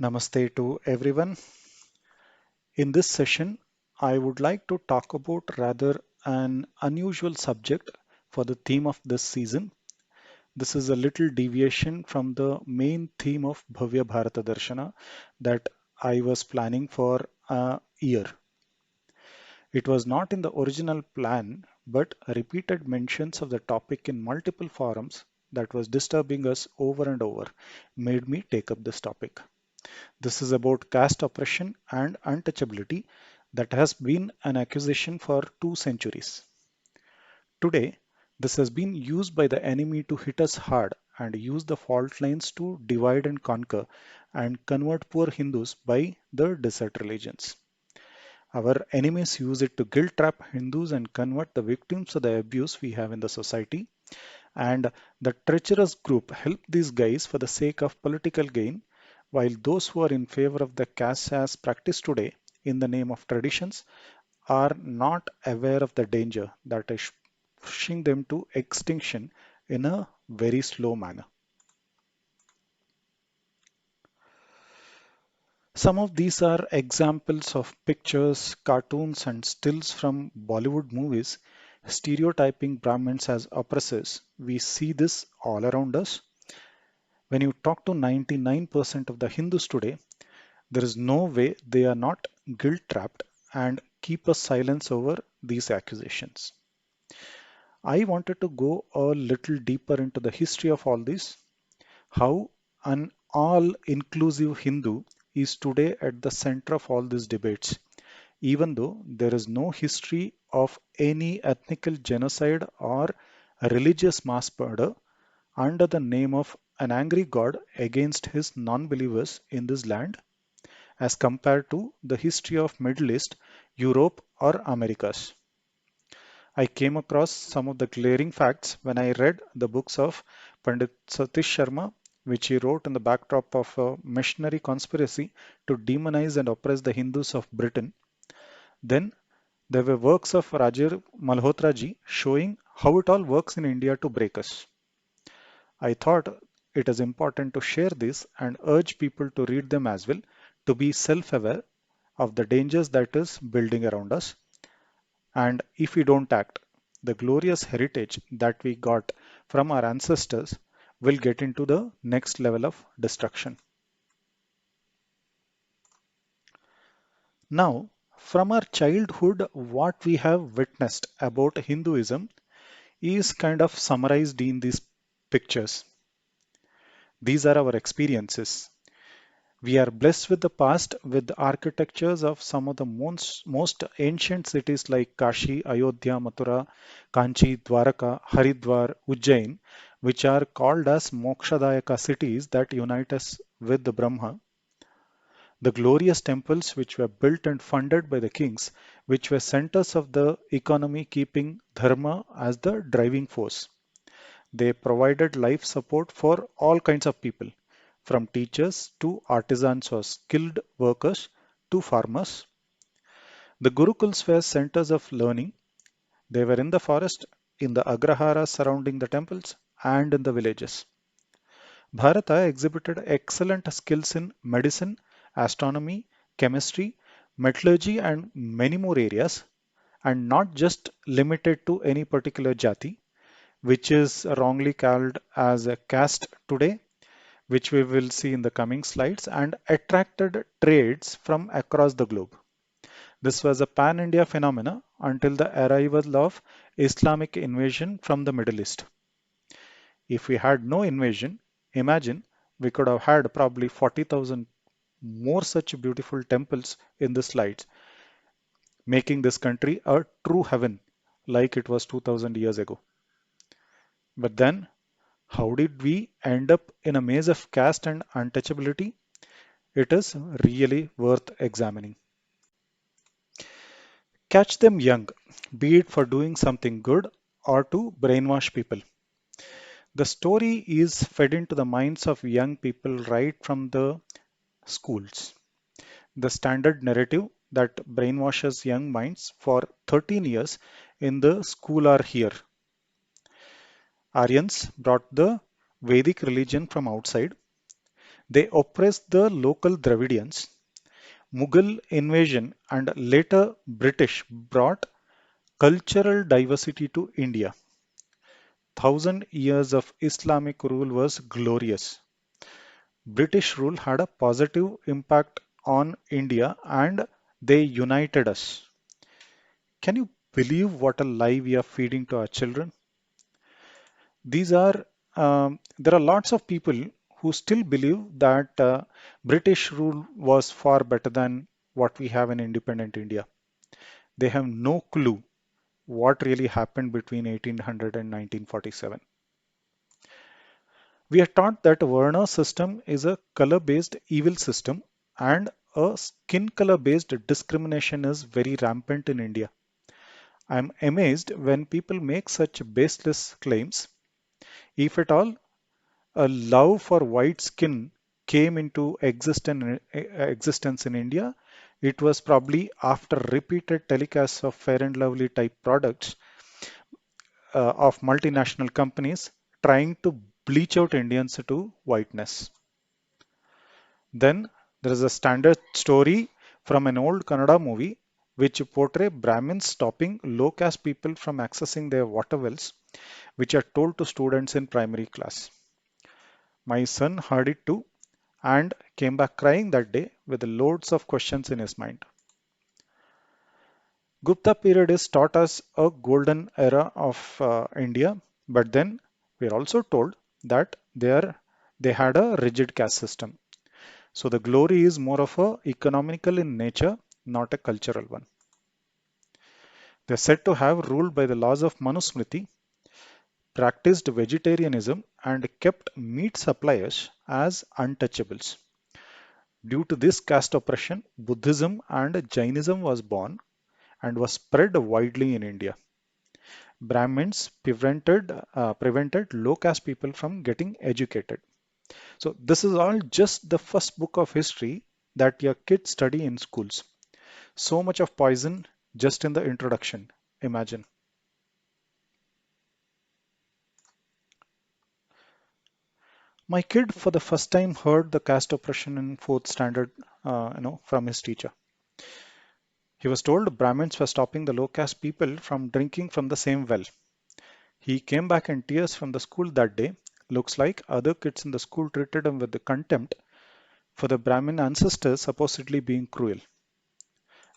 Namaste to everyone. In this session, I would like to talk about rather an unusual subject for the theme of this season. This is a little deviation from the main theme of Bhavya Bharata Darshana that I was planning for a year. It was not in the original plan, but repeated mentions of the topic in multiple forums that was disturbing us over and over made me take up this topic. This is about caste oppression and untouchability that has been an accusation for 2 centuries. Today, this has been used by the enemy to hit us hard and use the fault lines to divide and conquer and convert poor Hindus by the desert religions. Our enemies use it to guilt trap Hindus and convert the victims of the abuse we have in the society. And the treacherous group help these guys for the sake of political gain, while those who are in favor of the caste as practiced today in the name of traditions are not aware of the danger that is pushing them to extinction in a very slow manner. Some of these are examples of pictures, cartoons, and stills from Bollywood movies stereotyping Brahmins as oppressors. We see this all around us. When you talk to 99% of the Hindus today, there is no way they are not guilt trapped and keep a silence over these accusations. I wanted to go a little deeper into the history of all this, how an all inclusive Hindu is today at the center of all these debates, even though there is no history of any ethnical genocide or religious mass murder under the name of an angry god against his non-believers in this land as compared to the history of Middle East, Europe or Americas. I came across some of the glaring facts when I read the books of Pandit Satish Sharma, which he wrote in the backdrop of a missionary conspiracy to demonize and oppress the Hindus of Britain. Then there were works of Rajir Malhotra ji showing how it all works in India to break us. I thought it is important to share this and urge people to read them as well, to be self-aware of the dangers that is building around us. And if we don't act, the glorious heritage that we got from our ancestors will get into the next level of destruction. Now, from our childhood, what we have witnessed about Hinduism is kind of summarized in these pictures. These are our experiences. We are blessed with the past, with the architectures of some of the most ancient cities like Kashi, Ayodhya, Mathura, Kanchi, Dwaraka, Haridwar, Ujjain, which are called as Mokshadayaka cities that unite us with the Brahma. The glorious temples which were built and funded by the kings, which were centers of the economy keeping dharma as the driving force. They provided life support for all kinds of people, from teachers to artisans or skilled workers to farmers. The Gurukuls were centers of learning. They were in the forest, in the agraharas surrounding the temples, and in the villages. Bharata exhibited excellent skills in medicine, astronomy, chemistry, metallurgy, and many more areas, and not just limited to any particular jati, which is wrongly called as a caste today, which we will see in the coming slides, and attracted trades from across the globe. This was a pan-India phenomena until the arrival of Islamic invasion from the Middle East. If we had no invasion, imagine we could have had probably 40,000 more such beautiful temples in the slides, making this country a true heaven like it was 2000 years ago. But then, how did we end up in a maze of caste and untouchability? It is really worth examining. Catch them young, be it for doing something good or to brainwash people. The story is fed into the minds of young people right from the schools. The standard narrative that brainwashes young minds for 13 years in the school are here. Aryans brought the Vedic religion from outside. They oppressed the local Dravidians. Mughal invasion and later British brought cultural diversity to India. 1,000 years of Islamic rule was glorious. British rule had a positive impact on India and they united us. Can you believe what a lie we are feeding to our children? These are there are lots of people who still believe that British rule was far better than what we have in independent India. They have no clue what really happened between 1800 and 1947. We are taught that Varna system is a color-based evil system and a skin color-based discrimination is very rampant in India. I am amazed when people make such baseless claims. If at all, a love for white skin came into existence in India, it was probably after repeated telecasts of Fair and Lovely type products of multinational companies trying to bleach out Indians to whiteness. Then there is a standard story from an old Kannada movie which portray Brahmins stopping low caste people from accessing their water wells, which are told to students in primary class. My son heard it too and came back crying that day with loads of questions in his mind. Gupta period is taught as a golden era of India, but then we are also told that they had a rigid caste system. So the glory is more of a economical in nature, not a cultural one. They are said to have ruled by the laws of Manusmriti, practiced vegetarianism, and kept meat suppliers as untouchables. Due to this caste oppression, Buddhism and Jainism was born and was spread widely in India. Brahmins prevented low caste people from getting educated. So this is all just the first book of history that your kids study in schools. So much of poison just in the introduction. Imagine. My kid for the first time heard the caste oppression in fourth standard, from his teacher. He was told Brahmins were stopping the low caste people from drinking from the same well. He came back in tears from the school that day. Looks like other kids in the school treated him with the contempt for the Brahmin ancestors supposedly being cruel.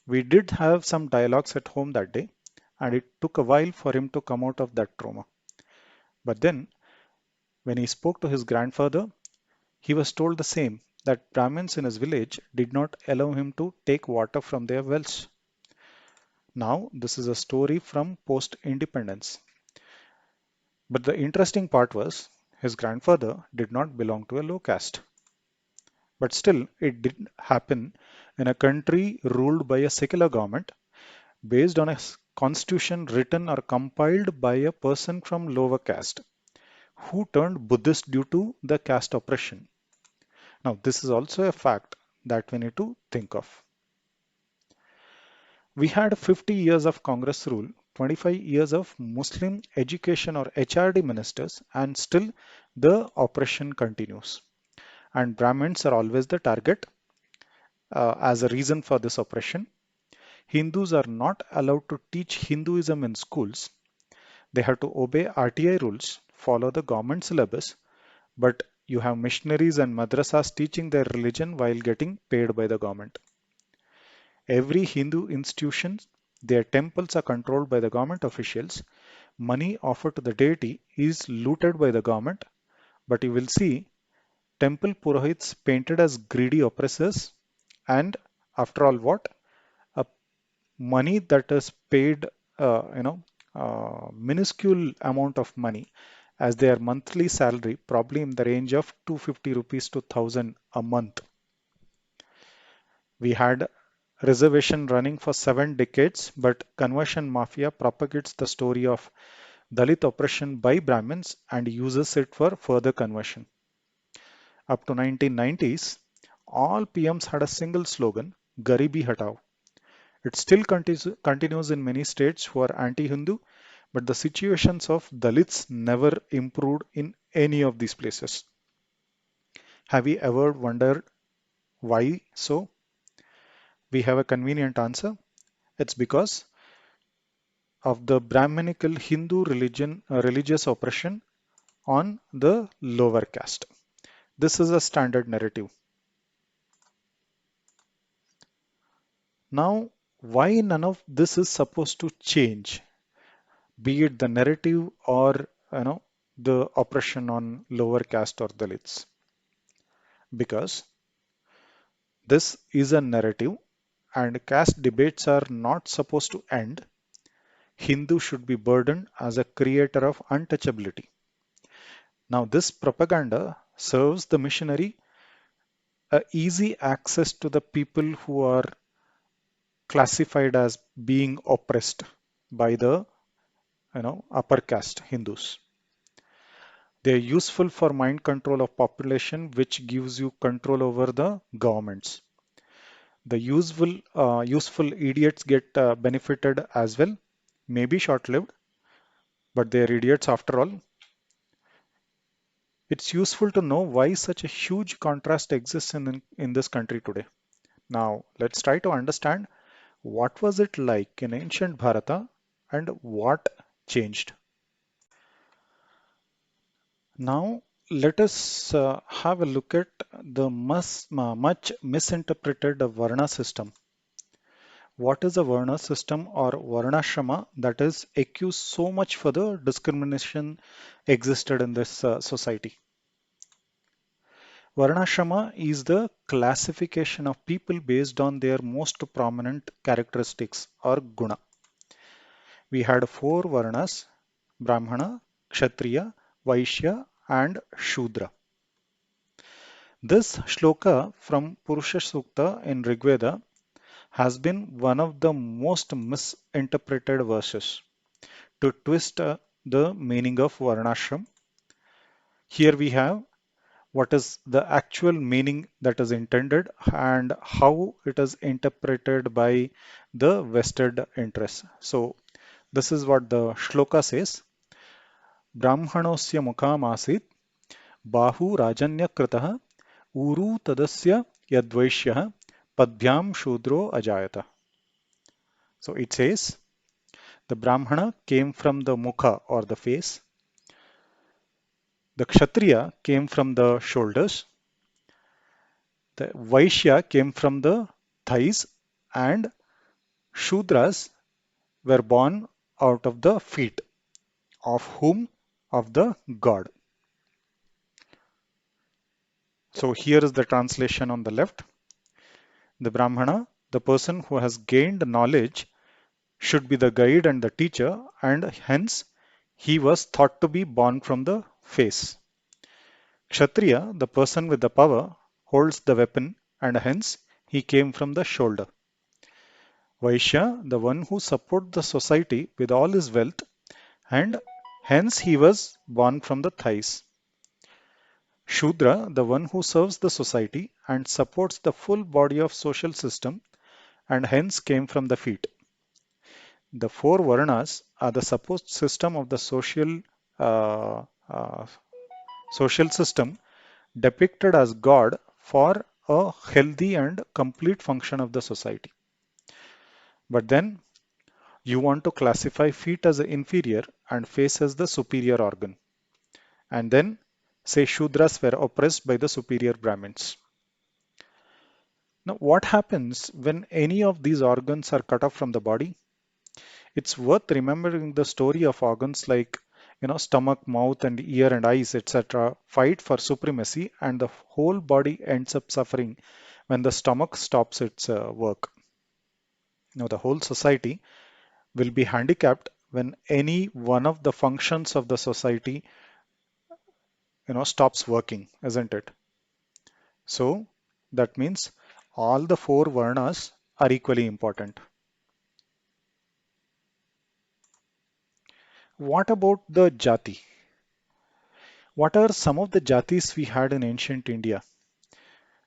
We did have some dialogues at home that day, and it took a while for him to come out of that trauma. But then, when he spoke to his grandfather, he was told the same that Brahmins in his village did not allow him to take water from their wells. Now, this is a story from post independence. But the interesting part was his grandfather did not belong to a low caste. But still, it did happen in a country ruled by a secular government based on a constitution written or compiled by a person from lower caste who turned Buddhist due to the caste oppression. Now, this is also a fact that we need to think of. We had 50 years of Congress rule, 25 years of Muslim education or HRD ministers, and still the oppression continues. And Brahmins are always the target as a reason for this oppression. Hindus are not allowed to teach Hinduism in schools. They have to obey RTI rules, follow the government syllabus, but you have missionaries and madrasas teaching their religion while getting paid by the government. Every Hindu institution, their temples are controlled by the government officials. Money offered to the deity is looted by the government, but you will see temple purohits painted as greedy oppressors. And after all, what? A money that is paid, minuscule amount of money as their monthly salary, probably in the range of 250 rupees to 1000 a month. We had reservation running for 7 decades, but conversion mafia propagates the story of Dalit oppression by Brahmins and uses it for further conversion. Up to 1990s, all PMs had a single slogan, Garibi Hatao. It still continues in many states who are anti-Hindu, but the situations of Dalits never improved in any of these places. Have you ever wondered why so? We have a convenient answer. It's because of the Brahminical Hindu religious oppression on the lower caste. This is a standard narrative. Now, why none of this is supposed to change, be it the narrative or the oppression on lower caste or Dalits? Because this is a narrative and caste debates are not supposed to end. Hindu should be burdened as a creator of untouchability. Now, this propaganda serves the missionary a easy access to the people who are classified as being oppressed by the upper caste Hindus. They are useful for mind control of population, which gives you control over the governments. The useful idiots get benefited as well, maybe short-lived, but they are idiots after all. It's useful to know why such a huge contrast exists in this country today. Now, let's try to understand what was it like in ancient Bharata and what changed. Now, let us have a look at the much misinterpreted Varna system. What is a Varna system or Varnashrama that is accused so much for the discrimination existed in this society? Varnashrama is the classification of people based on their most prominent characteristics or guna. We had four Varnas: Brahmana, Kshatriya, Vaishya, and Shudra. This shloka from Purusha Sukta in Rigveda has been one of the most misinterpreted verses to twist the meaning of Varnashram. Here we have what is the actual meaning that is intended and how it is interpreted by the vested interests. So this is what the shloka says. Brahmanosya mukhamasit bahu rajanya kritah uru tadasya yadvaishyah padbhyam shudro ajayata. So it says the Brahmana came from the mukha or the face, the Kshatriya came from the shoulders, the Vaishya came from the thighs, and Shudras were born out of the feet. Of whom? Of the god. So here is the translation on the left. The Brahmana, the person who has gained knowledge, should be the guide and the teacher, and hence he was thought to be born from the face. Kshatriya, the person with the power, holds the weapon, and hence he came from the shoulder. Vaishya, the one who supports the society with all his wealth, and hence he was born from the thighs. Shudra, the one who serves the society and supports the full body of social system, and hence came from the feet. The four Varnas are the supposed system of the uh, uh, social system depicted as God for a healthy and complete function of the society. But then you want to classify feet as the inferior and face as the superior organ, and then say Shudras were oppressed by the superior Brahmins. Now, what happens when any of these organs are cut off from the body? It's worth remembering the story of organs like stomach, mouth, and ear and eyes, etc. fight for supremacy, and the whole body ends up suffering when the stomach stops its work. Now, the whole society will be handicapped when any one of the functions of the society stops working, isn't it? So that means all the four varnas are equally important. What about the jati? What are some of the jatis we had in ancient India?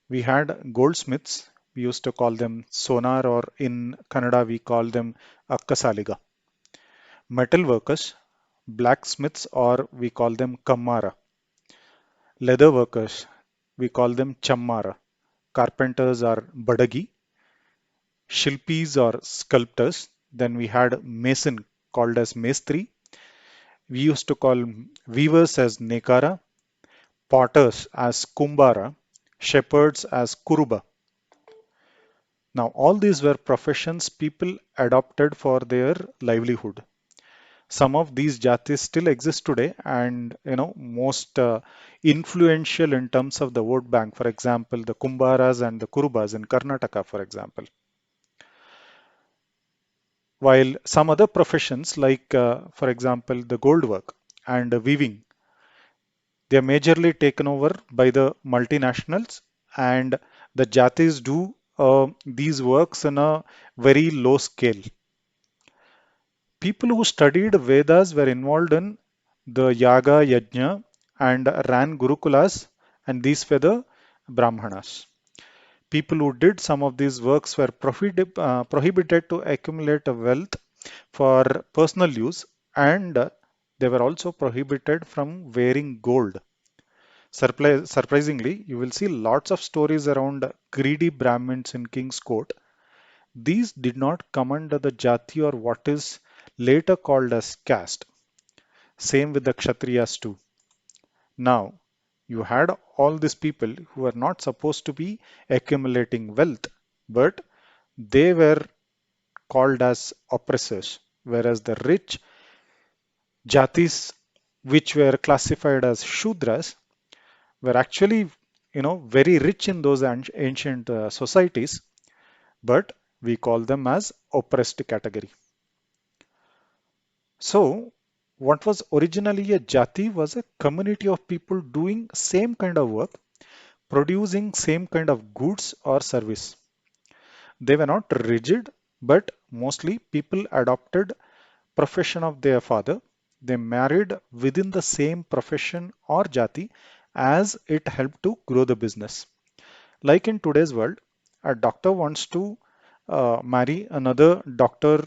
We had goldsmiths. We used to call them sonar, or in Kannada we call them akkasaliga. Metal workers, blacksmiths, or we call them kammara. Leather workers, we call them Chammara. Carpenters are Badagi, Shilpis or sculptors. Then we had mason called as Mestri. We used to call weavers as Nekara, potters as Kumbara, shepherds as Kuruba. Now, all these were professions people adopted for their livelihood. Some of these jatis still exist today, and most influential in terms of the vote bank. For example, the Kumbaras and the Kurubas in Karnataka, for example. While some other professions, like for example, the gold work and the weaving, they are majorly taken over by the multinationals, and the jatis do these works in a very low scale. People who studied Vedas were involved in the Yaga Yajna and ran Gurukulas, and these were the Brahmanas. People who did some of these works were prohibited to accumulate wealth for personal use, and they were also prohibited from wearing gold. Surprisingly, you will see lots of stories around greedy Brahmins in King's Court. These did not come under the jati or what is later called as caste. Same with the Kshatriyas too. Now, you had all these people who were not supposed to be accumulating wealth, but they were called as oppressors, whereas the rich jatis, which were classified as Shudras, were actually, very rich in those ancient societies, but we call them as oppressed category. So, what was originally a jati was a community of people doing same kind of work, producing same kind of goods or service. They were not rigid, but mostly people adopted profession of their father. They married within the same profession or jati as it helped to grow the business. Like in today's world, a doctor wants to marry another doctor,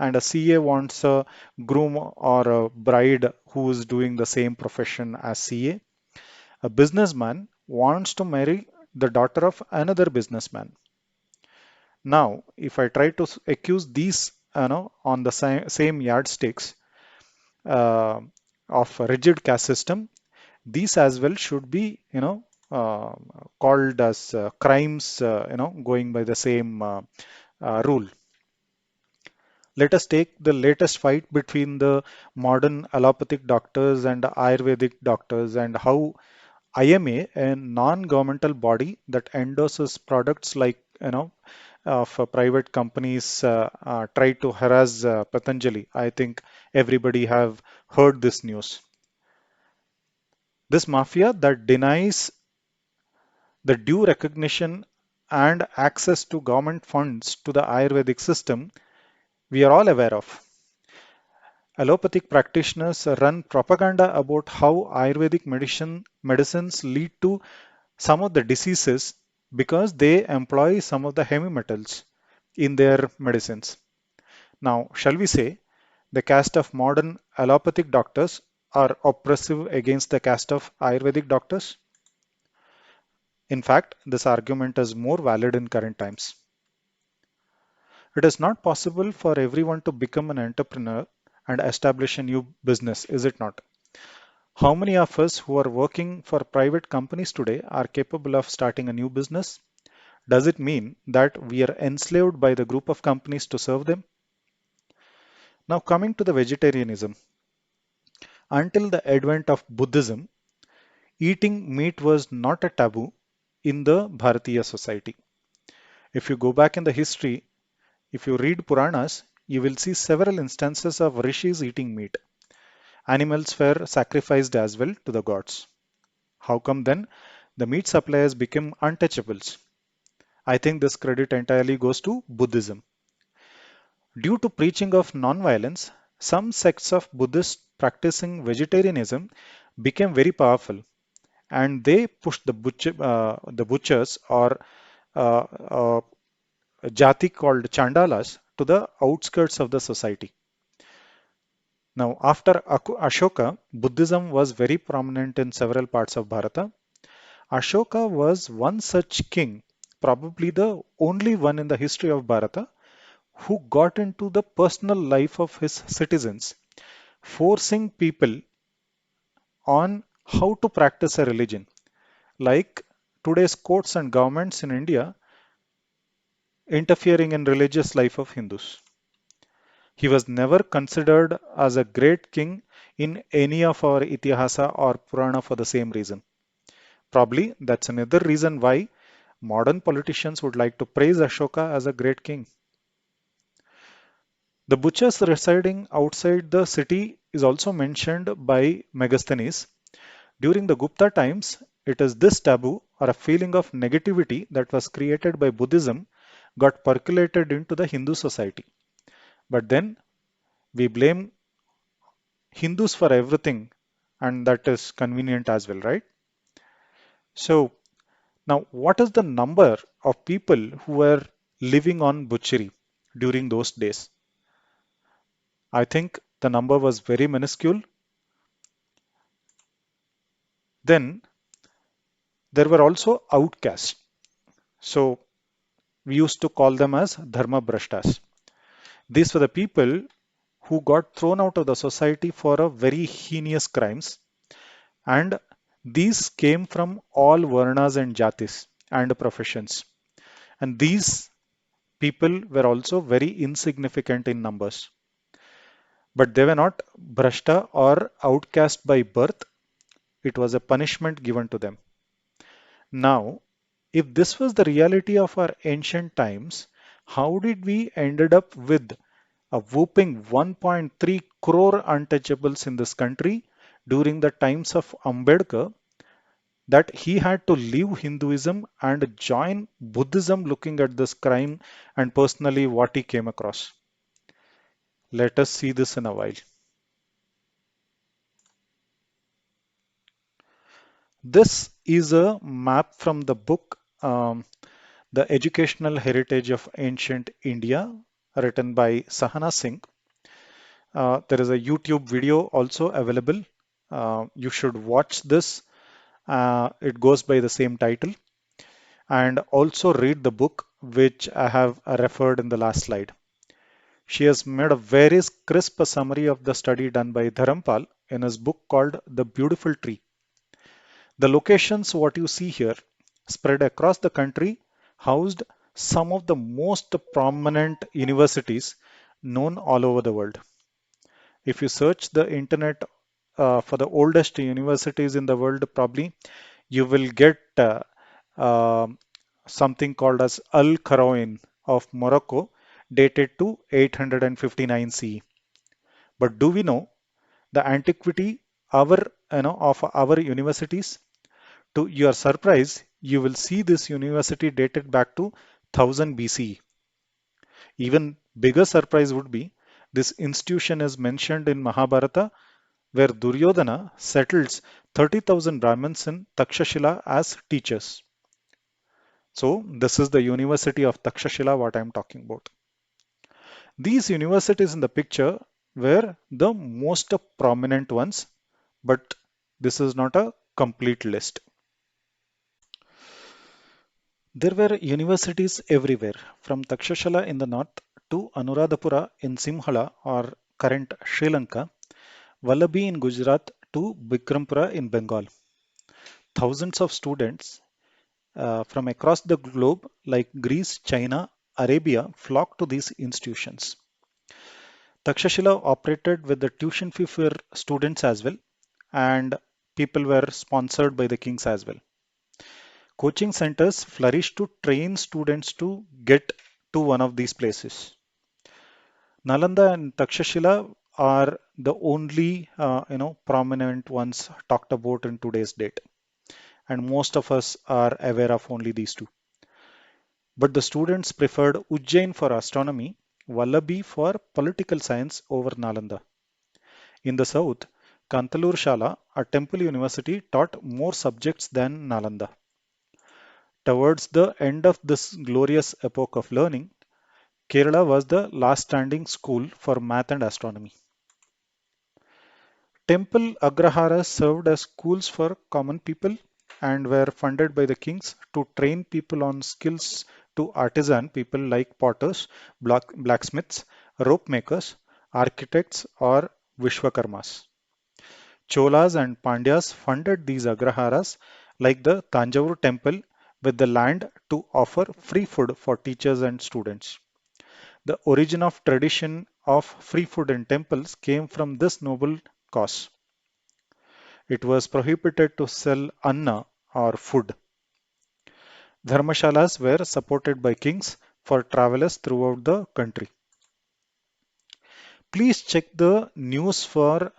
and a CA wants a groom or a bride who is doing the same profession as CA. A businessman wants to marry the daughter of another businessman. Now, if I try to accuse these, on the same yardsticks uh, of a rigid caste system, these as well should be, uh, called as crimes, going by the same rule. Let us take the latest fight between the modern allopathic doctors and Ayurvedic doctors, and how IMA, a non-governmental body that endorses products like, of private companies, try to harass Patanjali. I think everybody have heard this news. This mafia that denies the due recognition and access to government funds to the Ayurvedic system, we are all aware of. Allopathic practitioners run propaganda about how Ayurvedic medicines lead to some of the diseases because they employ some of the heavy metals in their medicines. Now, shall we say the caste of modern allopathic doctors are oppressive against the caste of Ayurvedic doctors? In fact, this argument is more valid in current times. It is not possible for everyone to become an entrepreneur and establish a new business, is it not? How many of us who are working for private companies today are capable of starting a new business? Does it mean that we are enslaved by the group of companies to serve them? Now, coming to the vegetarianism. Until the advent of Buddhism, eating meat was not a taboo in the Bharatiya society. If you go back in the history, if you read Puranas, you will see several instances of rishis eating meat. Animals were sacrificed as well to the gods. How come then the meat suppliers became untouchables? I think this credit entirely goes to Buddhism. Due to preaching of non-violence, some sects of Buddhists practicing vegetarianism became very powerful, and they pushed the butchers or uh, a jati called Chandalas to the outskirts of the society. Now, after Ashoka, Buddhism was very prominent in several parts of Bharata. Ashoka was one such king, probably the only one in the history of Bharata, who got into the personal life of his citizens, forcing people on how to practice a religion. Like today's courts and governments in India interfering in religious life of Hindus. He was never considered as a great king in any of our Itihasa or Purana for the same reason. Probably that's another reason why modern politicians would like to praise Ashoka as a great king. The butchers residing outside the city is also mentioned by Megasthenes. During the Gupta times, it is this taboo or a feeling of negativity that was created by Buddhism got percolated into the Hindu society. But then we blame Hindus for everything, and that is convenient as well, right? So, now what is the number of people who were living on butchery during those days? I think the number was very minuscule. Then there were also outcasts. So, we used to call them as dharma brashtas. These were the people who got thrown out of the society for a very heinous crimes, and these came from all varnas and jatis and professions. And these people were also very insignificant in numbers. But they were not brashta or outcast by birth, it was a punishment given to them. Now, if this was the reality of our ancient times, how did we ended up with a whooping 1.3 crore untouchables in this country during the times of Ambedkar that he had to leave Hinduism and join Buddhism looking at this crime and personally what he came across? Let us see this in a while. This is a map from the book The Educational Heritage of Ancient India, written by Sahana Singh. There is a YouTube video also available. You should watch this. It goes by the same title. And also read the book, which I have referred in the last slide. She has made a very crisp summary of the study done by Dharampal in his book called The Beautiful Tree. The locations, what you see here, spread across the country, housed some of the most prominent universities known all over the world. If you search the internet for the oldest universities in the world, probably you will get uh, something called as Al Qarawin of Morocco, dated to 859 CE. But do we know the antiquity our of our universities? To your surprise, you will see this university dated back to 1000 BCE. Even bigger surprise would be this institution is mentioned in Mahabharata where Duryodhana settles 30,000 Brahmins in Takshashila as teachers. So this is the University of Takshashila what I am talking about. These universities in the picture were the most prominent ones, but this is not a complete list. There were universities everywhere, from Takshashala in the north to Anuradhapura in Simhala or current Sri Lanka, Vallabhi in Gujarat to Bikrampura in Bengal. Thousands of students from across the globe, like Greece, China, Arabia, flocked to these institutions. Takshashila operated with the tuition fee for students as well, and people were sponsored by the kings as well. Coaching centers flourished to train students to get to one of these places. Nalanda and Takshashila are the only prominent ones talked about in today's date, and most of us are aware of only these two. But the students preferred Ujjain for astronomy, Vallabhi for political science over Nalanda. In the south, Kantalur Shala, a temple university, taught more subjects than Nalanda. Towards the end of this glorious epoch of learning, Kerala was the last standing school for math and astronomy. Temple agraharas served as schools for common people, and were funded by the kings to train people on skills to artisan people like potters, blacksmiths, rope makers, architects, or Vishwakarmas. Cholas and Pandyas funded these agraharas like the Tanjavur temple with the land to offer free food for teachers and students. The origin of tradition of free food in temples came from this noble cause. It was prohibited to sell anna or food. Dharmashalas were supported by kings for travelers throughout the country. Please check the news for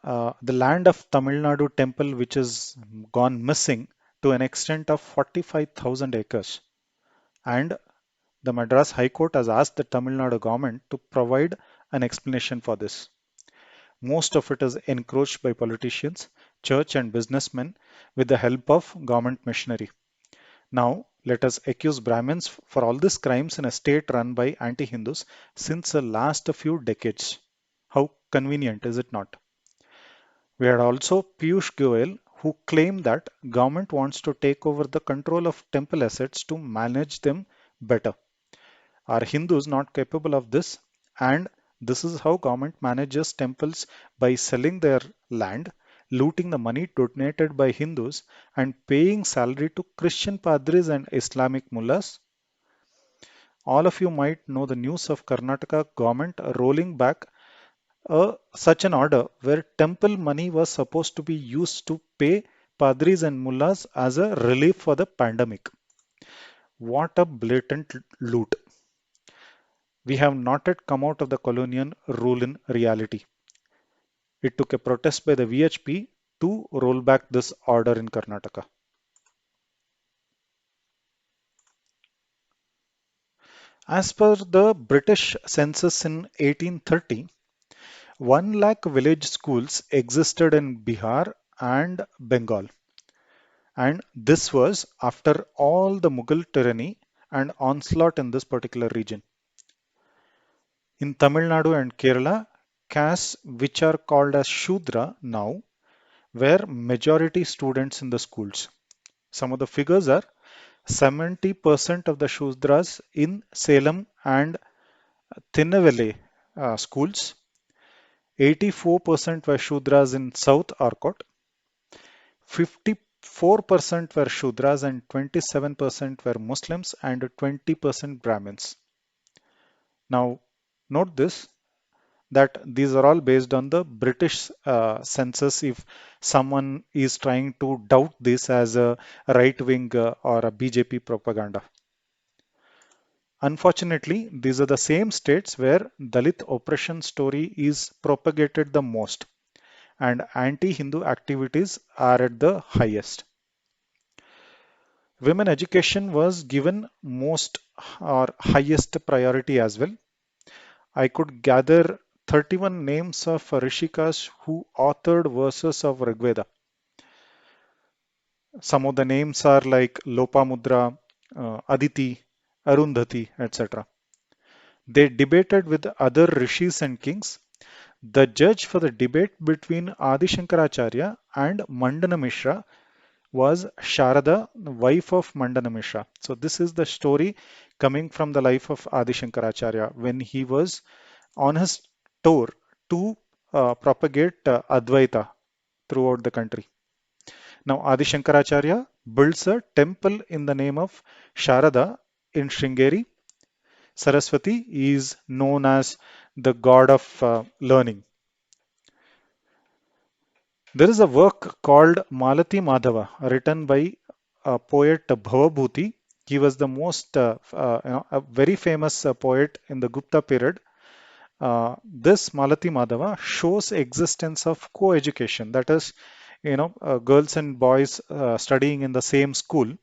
the land of Tamil Nadu temple, which has gone missing to an extent of 45,000 acres. And the Madras High Court has asked the Tamil Nadu government to provide an explanation for this. Most of it is encroached by politicians, church, and businessmen with the help of government machinery. Now, let us accuse Brahmins for all these crimes in a state run by anti Hindus since the last few decades. How convenient, is it not? We had also Piyush Goyal, who claimed that government wants to take over the control of temple assets to manage them better. Are Hindus not capable of this? And this is how government manages temples by selling their land, looting the money donated by Hindus, and paying salary to Christian padris and Islamic mullahs. All of you might know the news of Karnataka government rolling back such an order where temple money was supposed to be used to pay padris and mullahs as a relief for the pandemic. What a blatant loot. We have not yet come out of the colonial rule in reality. It took a protest by the VHP to roll back this order in Karnataka. As per the British census in 1830, 1 lakh village schools existed in Bihar and Bengal. And this was after all the Mughal tyranny and onslaught in this particular region. In Tamil Nadu and Kerala, castes which are called as Shudra now were majority students in the schools. Some of the figures are 70% of the Shudras in Salem and Thinnavale schools, 84% were Shudras in South Arcot, 54% were Shudras and 27% were Muslims and 20% Brahmins. Now, note this that these are all based on the British census. If someone is trying to doubt this as a right wing or a BJP propaganda. Unfortunately, these are the same states where Dalit oppression story is propagated the most and anti-Hindu activities are at the highest. Women education was given most or highest priority as well. I could gather 31 names of Rishikas who authored verses of Rigveda. Some of the names are like Lopamudra, Aditi, Arundhati, etc. They debated with other rishis and kings. The judge for the debate between Adi Shankaracharya and Mandana Mishra was Sharada, wife of Mandana Mishra. So this is the story coming from the life of Adi Shankaracharya when he was on his tour to propagate Advaita throughout the country. Now Adi Shankaracharya builds a temple in the name of Sharada in Sringeri. Saraswati is known as the god of learning. There is a work called Malati Madhava written by poet Bhavabhuti. He was the most, a very famous poet in the Gupta period. This Malati Madhava shows existence of co-education. That is, girls and boys studying in the same school,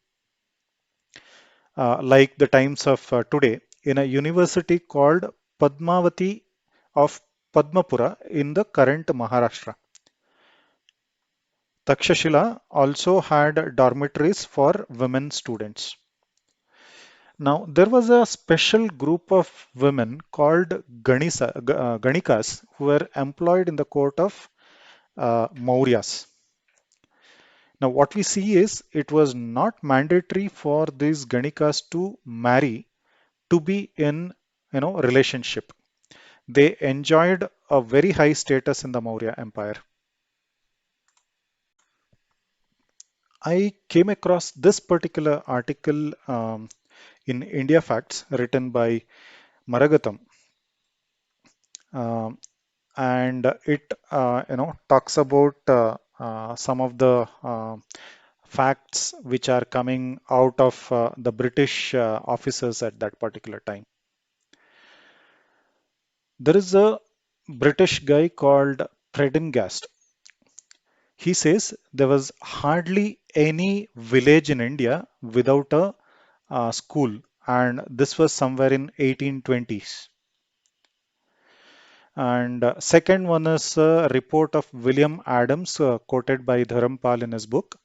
like the times of today, in a university called Padmavati of Padmapura in the current Maharashtra. Takshashila also had dormitories for women students. Now, there was a special group of women called Ganikas who were employed in the court of Mauryas. Now, what we see is it was not mandatory for these Ganikas to marry to be in relationship. They enjoyed a very high status in the Maurya Empire. I came across this particular article in India Facts written by Maragatam, um, and it talks about some of the facts which are coming out of the British officers at that particular time. There is a British guy called Prendergast. He says there was hardly any village in India without a school, and this was somewhere in 1820s. And second one is a report of William Adams, quoted by Dharampal in his book.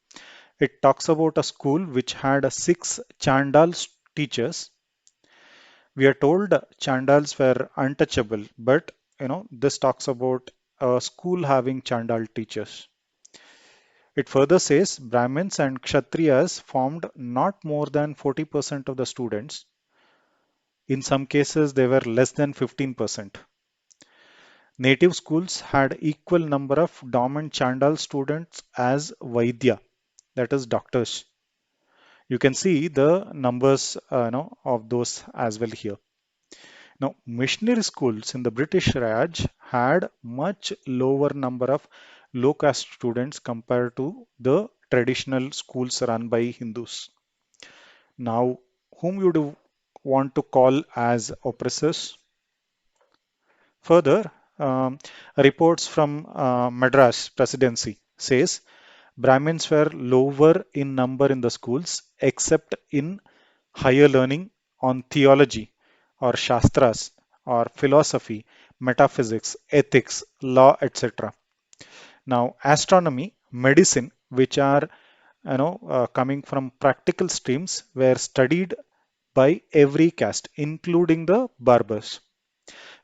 It talks about a school which had six Chandal teachers. We are told Chandals were untouchable, but this talks about a school having Chandal teachers. It further says Brahmins and Kshatriyas formed not more than 40% of the students. In some cases, they were less than 15%. Native schools had equal number of dormant Chandal students as Vaidya, that is doctors. You can see the numbers of those as well here. Now, missionary schools in the British Raj had much lower number of low caste students compared to the traditional schools run by Hindus. Now, whom you do want to call as oppressors? Further, reports from Madras Presidency says Brahmins were lower in number in the schools except in higher learning on theology or shastras or philosophy, metaphysics, ethics, law, etc. Now, astronomy, medicine, which are coming from practical streams, were studied by every caste, including the barbers.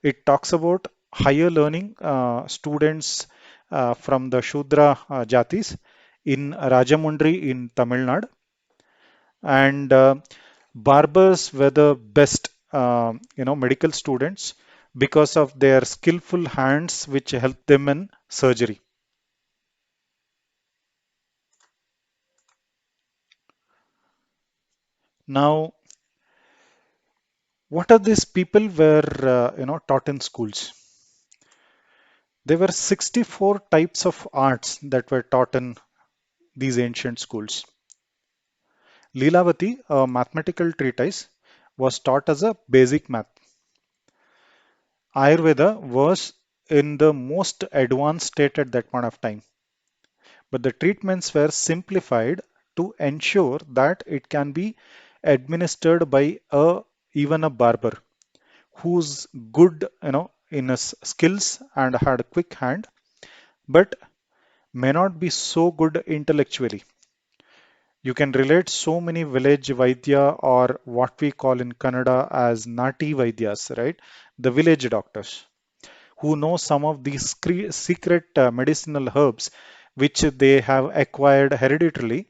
It talks about higher learning students from the Shudra Jatis in Rajamundry in Tamil Nadu, and barbers were the best, medical students because of their skillful hands, which helped them in surgery. Now, what are these people were, taught in schools? There were 64 types of arts that were taught in these ancient schools. Leelavati, a mathematical treatise, was taught as a basic math. Ayurveda was in the most advanced state at that point of time, but the treatments were simplified to ensure that it can be administered by a even a barber who's good, in his skills and had a quick hand, but may not be so good intellectually. You can relate so many village Vaidya or what we call in Kannada as Nati Vaidyas, right? The village doctors who know some of these secret medicinal herbs which they have acquired hereditarily,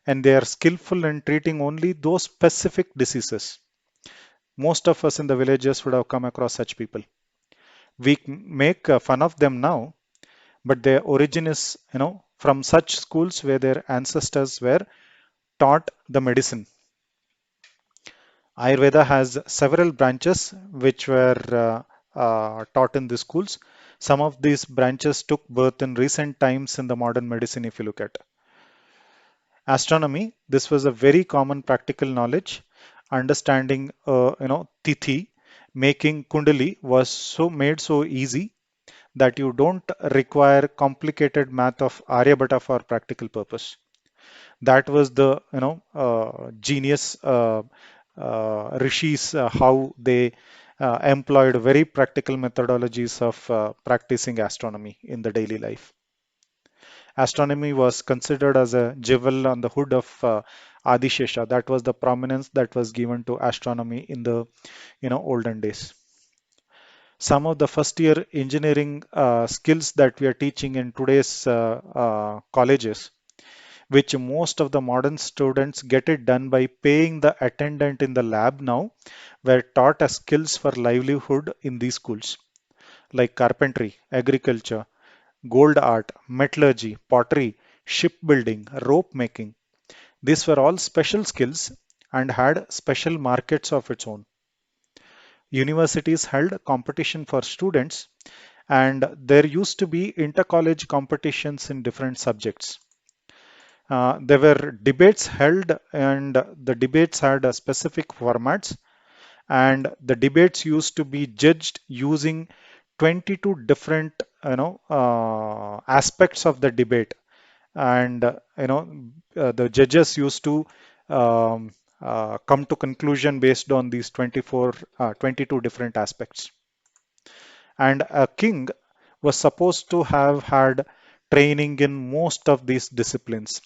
and they are skillful in treating only those specific diseases. Most of us in the villages would have come across such people. We make fun of them now, but their origin is, from such schools where their ancestors were taught the medicine. Ayurveda has several branches which were taught in the schools. Some of these branches took birth in recent times in the modern medicine, if you look at. Astronomy, this was a very common practical knowledge. Understanding, tithi, making kundali was so easy that you don't require complicated math of Aryabhata for practical purpose. That was the genius rishis, how they employed very practical methodologies of practicing astronomy in the daily life. Astronomy was considered as a jewel on the hood of Adishesha. That was the prominence that was given to astronomy in the olden days. Some of the first year engineering skills that we are teaching in today's colleges, which most of the modern students get it done by paying the attendant in the lab now, were taught as skills for livelihood in these schools, like carpentry, agriculture, gold art, metallurgy, pottery, shipbuilding, rope making. These were all special skills and had special markets of its own. Universities held competition for students, and there used to be inter-college competitions in different subjects. There were debates held, and the debates had a specific formats, and the debates used to be judged using 22 different, aspects of the debate, and the judges used to um, come to conclusion based on these 22 different aspects. And a king was supposed to have had training in most of these disciplines.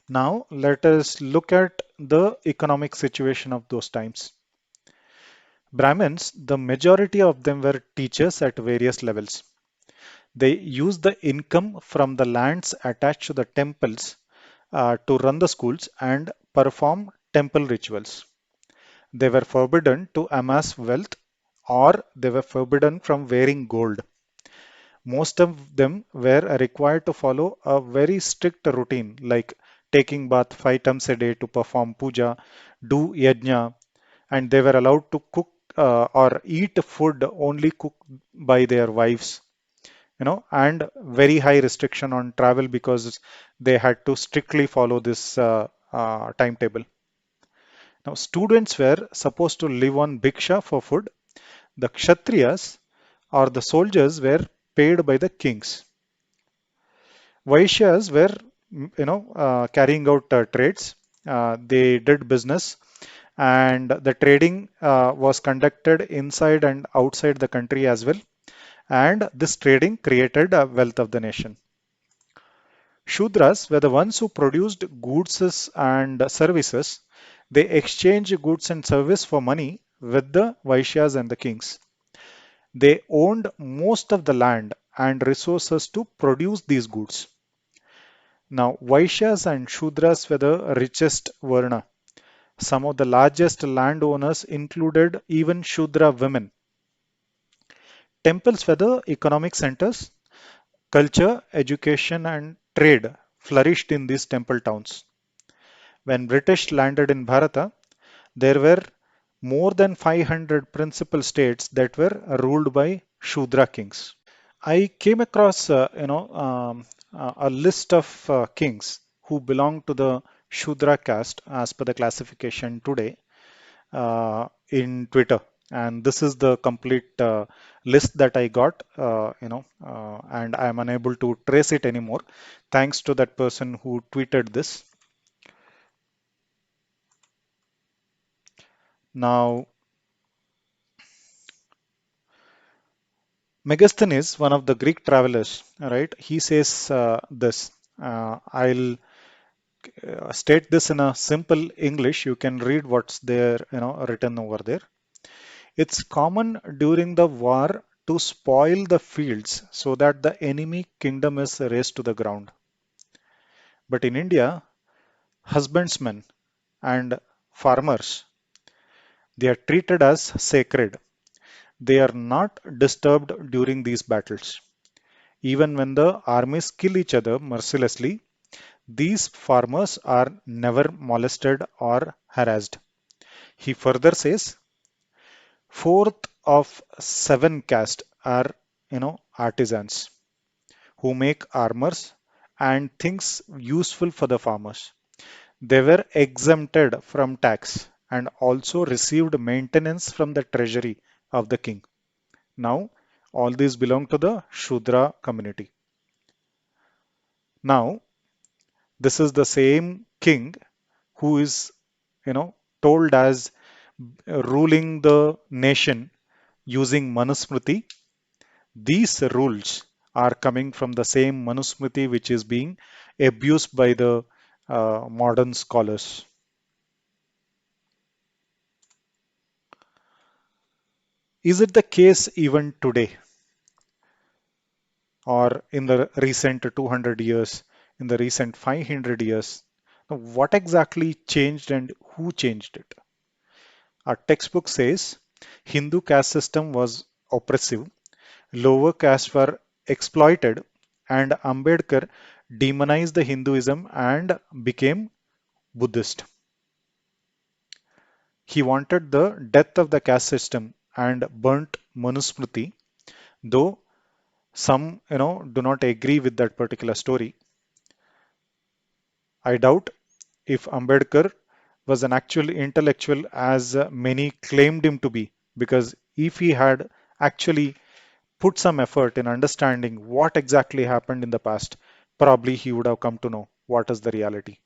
Now, let us look at the economic situation of those times. Brahmins, the majority of them were teachers at various levels. They used the income from the lands attached to the temples to run the schools and perform temple rituals. They were forbidden to amass wealth, or they were forbidden from wearing gold. Most of them were required to follow a very strict routine, like taking bath 5 times a day to perform puja, do yajna, and they were allowed to cook or eat food only cooked by their wives, and very high restriction on travel because they had to strictly follow this timetable. Now, students were supposed to live on bhiksha for food. The kshatriyas or the soldiers were paid by the kings. Vaishyas were, carrying out trades. They did business, and the trading was conducted inside and outside the country as well. And this trading created wealth of the nation. Shudras were the ones who produced goods and services. They exchanged goods and service for money with the Vaishyas and the kings. They owned most of the land and resources to produce these goods. Now, Vaishyas and Shudras were the richest Varna. Some of the largest landowners included even Shudra women. Temples were the economic centers. Culture, education, and trade flourished in these temple towns. When British landed in Bharata, there were more than 500 principal states that were ruled by Shudra kings. I came across, a list of kings who belong to the Shudra caste as per the classification today in Twitter. And this is the complete list that I got, and I am unable to trace it anymore, thanks to that person who tweeted this. Now, Megasthenes, one of the Greek travelers, right? He says this. I'll state this in a simple English. You can read what's there, written over there. It's common during the war to spoil the fields so that the enemy kingdom is razed to the ground. But in India, husbandmen and farmers, they are treated as sacred. They are not disturbed during these battles. Even when the armies kill each other mercilessly, these farmers are never molested or harassed. He further says, fourth of seven caste are, artisans who make armors and things useful for the farmers. They were exempted from tax and also received maintenance from the treasury of the king. Now, all these belong to the Shudra community. Now, this is the same king who is, told as ruling the nation using Manusmriti. These rules are coming from the same Manusmriti which is being abused by the modern scholars. Is it the case even today? or in the recent 200 years, in the recent 500 years. Now, what exactly changed and who changed it? Our textbook says Hindu caste system was oppressive, lower castes were exploited, and Ambedkar demonized the Hinduism and became Buddhist. He wanted the death of the caste system and burnt Manusmriti, though some do not agree with that particular story. I doubt if Ambedkar was an actual intellectual as many claimed him to be, because if he had actually put some effort in understanding what exactly happened in the past, probably he would have come to know what is the reality.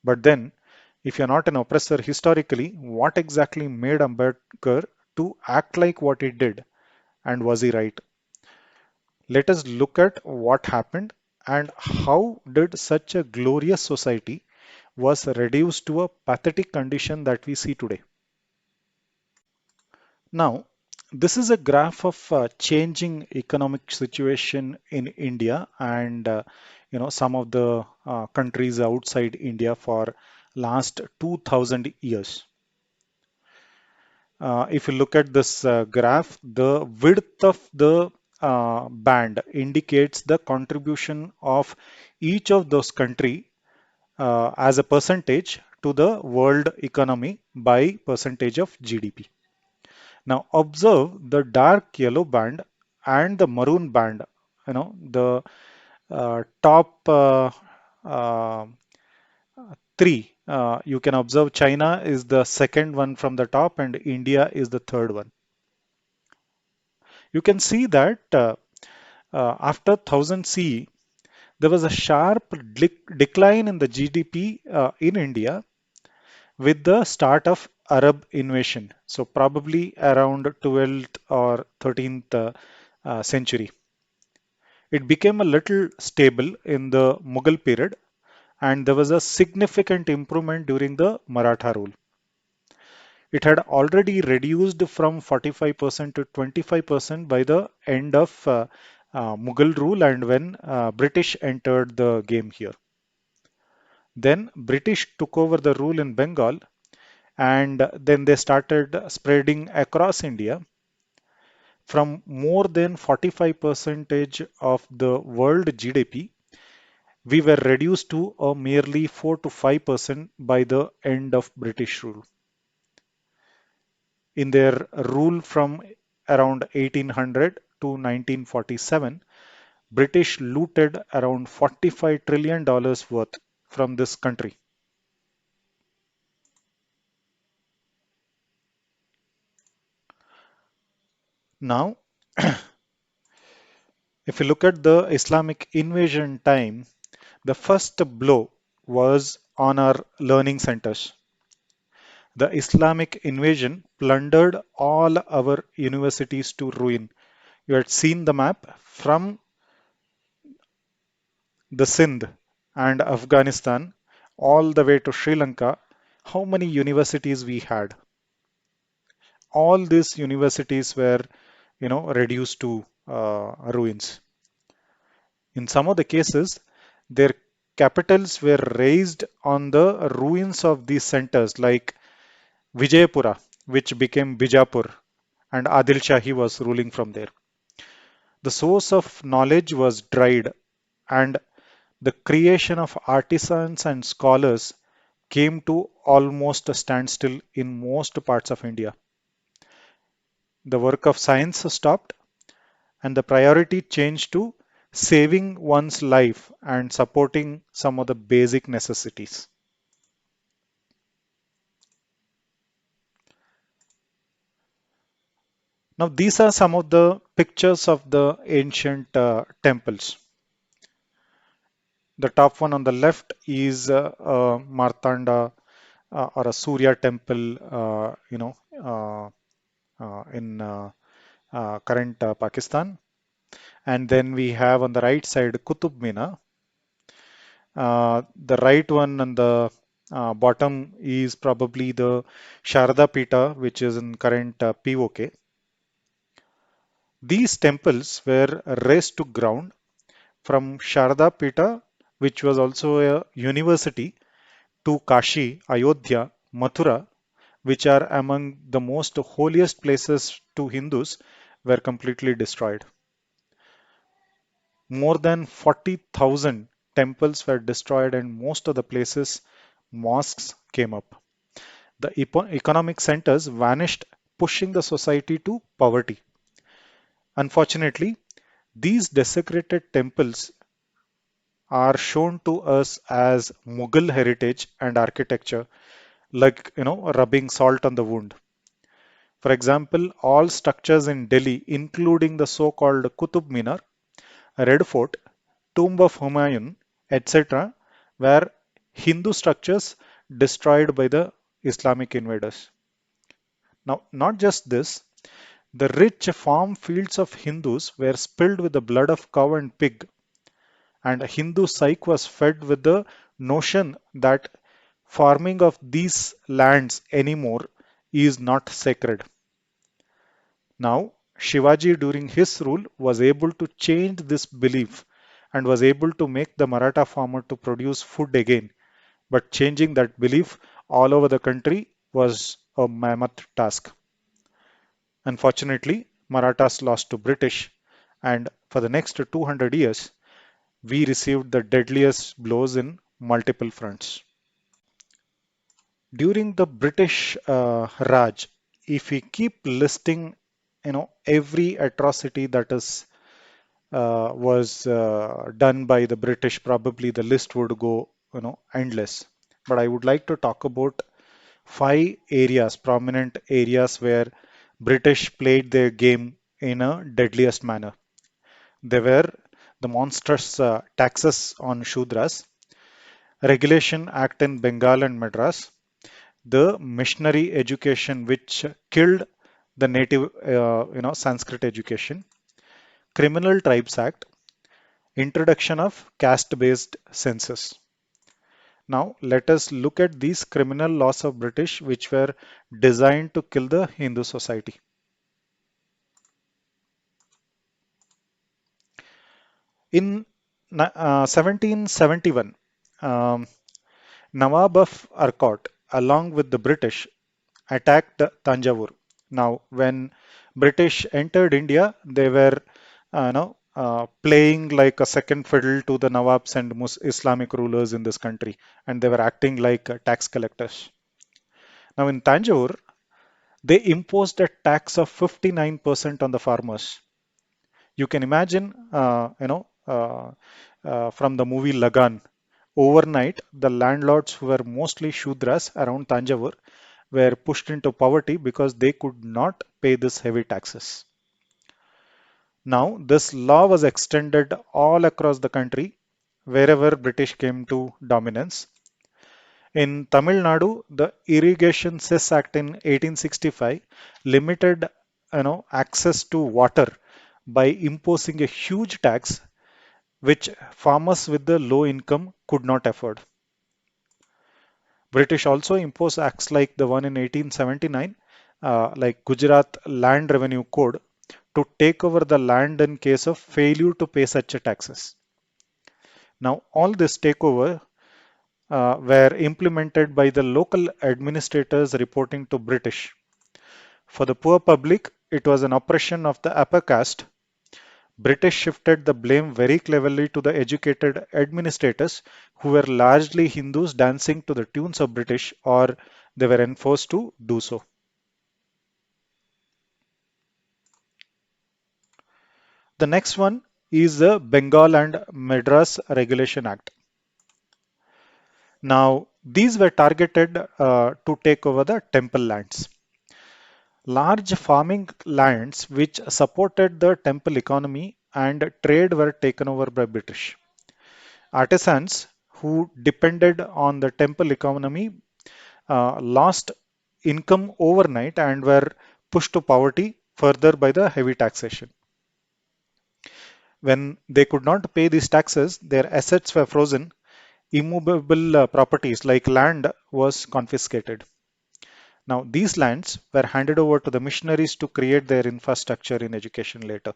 But then, if you're not an oppressor historically, what exactly made Ambedkar to act like what he did, and was he right? Let us look at what happened and how did such a glorious society was reduced to a pathetic condition that we see today. Now, this is a graph of changing economic situation in India and some of the countries outside India for last 2000 years. If you look at this graph, the width of the band indicates the contribution of each of those country as a percentage to the world economy by percentage of GDP. Now observe the dark yellow band and the maroon band. The top uh, three. You can observe China is the second one from the top and India is the third one. You can see that after 1000 CE, there was a sharp decline in the GDP in India with the start of Arab invasion. So probably around 12th or 13th century. It became a little stable in the Mughal period and there was a significant improvement during the Maratha rule. It had already reduced from 45% to 25% by the end of Mughal rule and when British entered the game here. Then British took over the rule in Bengal and then they started spreading across India from more than 45% of the world GDP. We were reduced to a merely 4 to 5% by the end of British rule. In their rule from around 1800 to 1947, British looted around $45 trillion worth from this country. Now, if you look at the Islamic invasion time, the first blow was on our learning centers. The Islamic invasion plundered all our universities to ruin. You had seen the map from the Sindh and Afghanistan all the way to Sri Lanka. How many universities we had? All these universities were, reduced to ruins. In some of the cases, their capitals were raised on the ruins of these centers, like Vijayapura, which became Bijapur, and Adil Shahi was ruling from there. The source of knowledge was dried, and the creation of artisans and scholars came to almost a standstill in most parts of India. The work of science stopped, and the priority changed to saving one's life and supporting some of the basic necessities. Now, these are some of the pictures of the ancient temples. The top one on the left is Martanda or a Surya temple, in current Pakistan. And then we have on the right side Qutub Minar. The right one on the bottom is probably the Sharda Pita, which is in current POK. These temples were razed to ground from Sharda Pita, which was also a university, to Kashi, Ayodhya, Mathura, which are among the most holiest places to Hindus, were completely destroyed. More than 40,000 temples were destroyed, and most of the places mosques came up. The economic centers vanished, pushing the society to poverty. Unfortunately, these desecrated temples are shown to us as Mughal heritage and architecture, like rubbing salt on the wound. For example, all structures in Delhi, including the so-called Qutub Minar, Red Fort, Tomb of Humayun, etc., were Hindu structures destroyed by the Islamic invaders. Now, not just this, the rich farm fields of Hindus were spilled with the blood of cow and pig, and Hindu psyche was fed with the notion that farming of these lands anymore is not sacred. Now, Shivaji during his rule was able to change this belief and was able to make the Maratha farmer to produce food again. But changing that belief all over the country was a mammoth task. Unfortunately, Marathas lost to British, and for the next 200 years, we received the deadliest blows in multiple fronts. During the British Raj, if we keep listing, every atrocity that is was done by the British, probably the list would go, endless. But I would like to talk about five areas, prominent areas where British played their game in a deadliest manner. They were the monstrous taxes on Shudras, Regulation Act in Bengal and Madras, the missionary education which killed the native, Sanskrit education, Criminal Tribes Act, introduction of caste-based census. Now let us look at these criminal laws of British which were designed to kill the Hindu society. In 1771, um, Nawab of Arcot, along with the British, attacked Tanjavur. Now, when British entered India, they were, playing like a second fiddle to the Nawabs and Islamic rulers in this country, and they were acting like tax collectors. Now, in Tanjore, they imposed a tax of 59% on the farmers. You can imagine, from the movie Lagan, overnight, the landlords who were mostly Shudras around Tanjavur were pushed into poverty because they could not pay this heavy taxes. Now, this law was extended all across the country wherever British came to dominance. In Tamil Nadu, the Irrigation Cess Act in 1865 limited, access to water by imposing a huge tax which farmers with the low income could not afford. British also imposed acts like the one in 1879, like Gujarat Land Revenue Code, to take over the land in case of failure to pay such a taxes. Now, all this takeover were implemented by the local administrators reporting to British. For the poor public, it was an oppression of the upper caste. British shifted the blame very cleverly to the educated administrators who were largely Hindus dancing to the tunes of British, or they were enforced to do so. The next one is the Bengal and Madras Regulation Act. Now, these were targeted to take over the temple lands. Large farming lands which supported the temple economy and trade were taken over by British. Artisans who depended on the temple economy lost income overnight and were pushed to poverty further by the heavy taxation. When they could not pay these taxes, their assets were frozen, immovable properties like land was confiscated. Now, these lands were handed over to the missionaries to create their infrastructure in education later.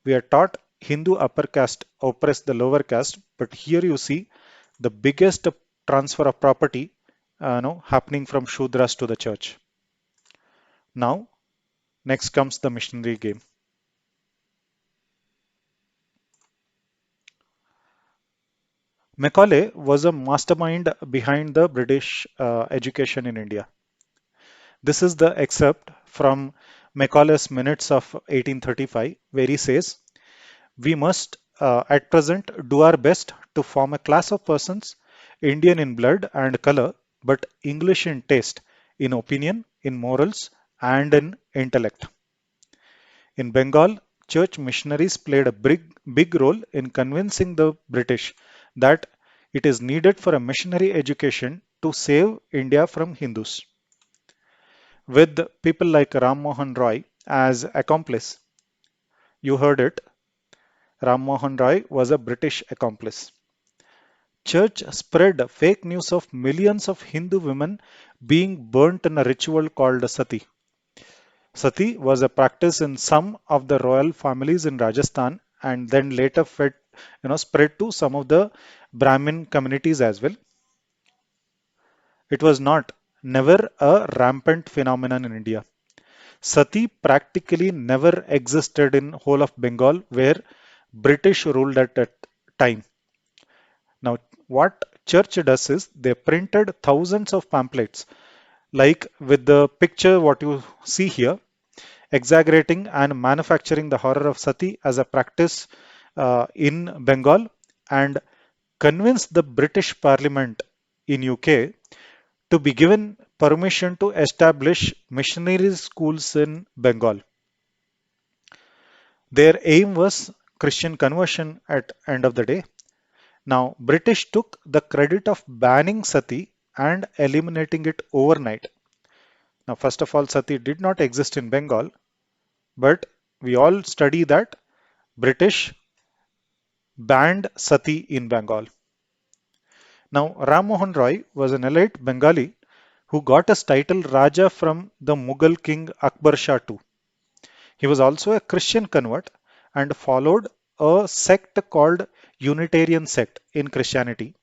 We are taught Hindu upper caste oppressed the lower caste, but here you see the biggest transfer of property happening from Shudras to the church. Now, next comes the missionary game. Macaulay was a mastermind behind the British education in India. This is the excerpt from Macaulay's Minutes of 1835, where he says, "We must at present do our best to form a class of persons, Indian in blood and color, but English in taste, in opinion, in morals, and in intellect." In Bengal, church missionaries played a big role in convincing the British that it is needed for a missionary education to save India from Hindus. With people like Ram Mohan Roy as accomplice, you heard it, Ram Mohan Roy was a British accomplice. Church spread fake news of millions of Hindu women being burnt in a ritual called sati. Sati was a practice in some of the royal families in Rajasthan and then later spread to some of the Brahmin communities as well. It was never a rampant phenomenon in India. Sati practically never existed in whole of Bengal where British ruled at that time. Now, what church does is they printed thousands of pamphlets, like with the picture what you see here, exaggerating and manufacturing the horror of sati as a practice in Bengal, and convinced the British Parliament in UK to be given permission to establish missionary schools in Bengal. Their aim was Christian conversion at end of the day. Now, British took the credit of banning sati and eliminating it overnight. Now, first of all, sati did not exist in Bengal, but we all study that British banned sati in Bengal. Now, Ram Mohan Roy was an elite Bengali who got his title Raja from the Mughal king Akbar Shah II. He was also a Christian convert and followed a sect called Unitarian sect in Christianity.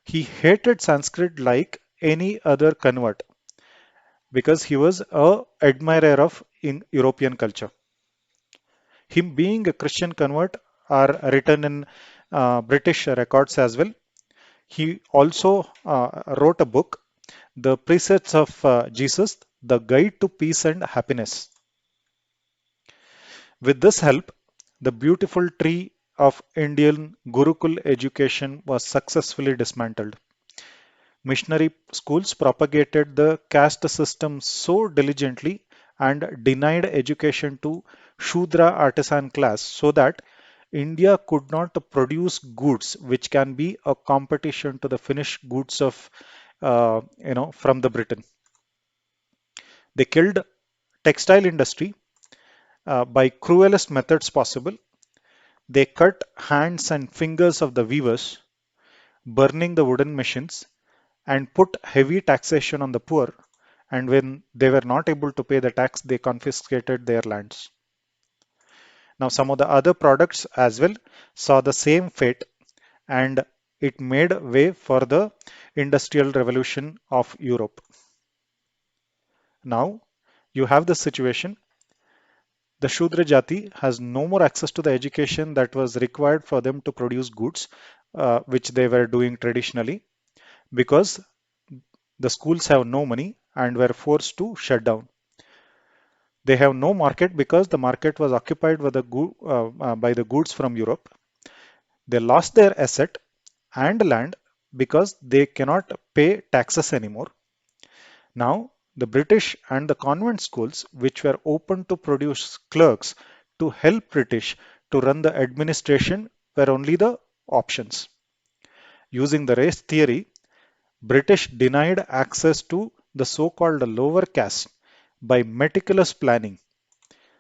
He hated Sanskrit like any other convert because he was a admirer of European culture. Him being a Christian convert are written in British records as well. He also wrote a book, The Precepts of Jesus, The Guide to Peace and Happiness. With this help, the beautiful tree of Indian Gurukul education was successfully dismantled. Missionary schools propagated the caste system so diligently and denied education to Shudra artisan class so that India could not produce goods which can be a competition to the finished goods of from the Britain. They killed textile industry by cruelest methods possible. They cut hands and fingers of the weavers, burning the wooden machines, and put heavy taxation on the poor. And when they were not able to pay the tax, they confiscated their lands. Now, some of the other products as well saw the same fate, and it made way for the industrial revolution of Europe. Now, you have the situation. The Shudra Jati has no more access to the education that was required for them to produce goods, which they were doing traditionally, because the schools have no money and were forced to shut down. They have no market because the market was occupied by the goods from Europe. They lost their asset and land because they cannot pay taxes anymore. Now, the British and the convent schools, which were open to produce clerks to help British to run the administration, were only the options. Using the race theory, British denied access to the so-called lower caste by meticulous planning,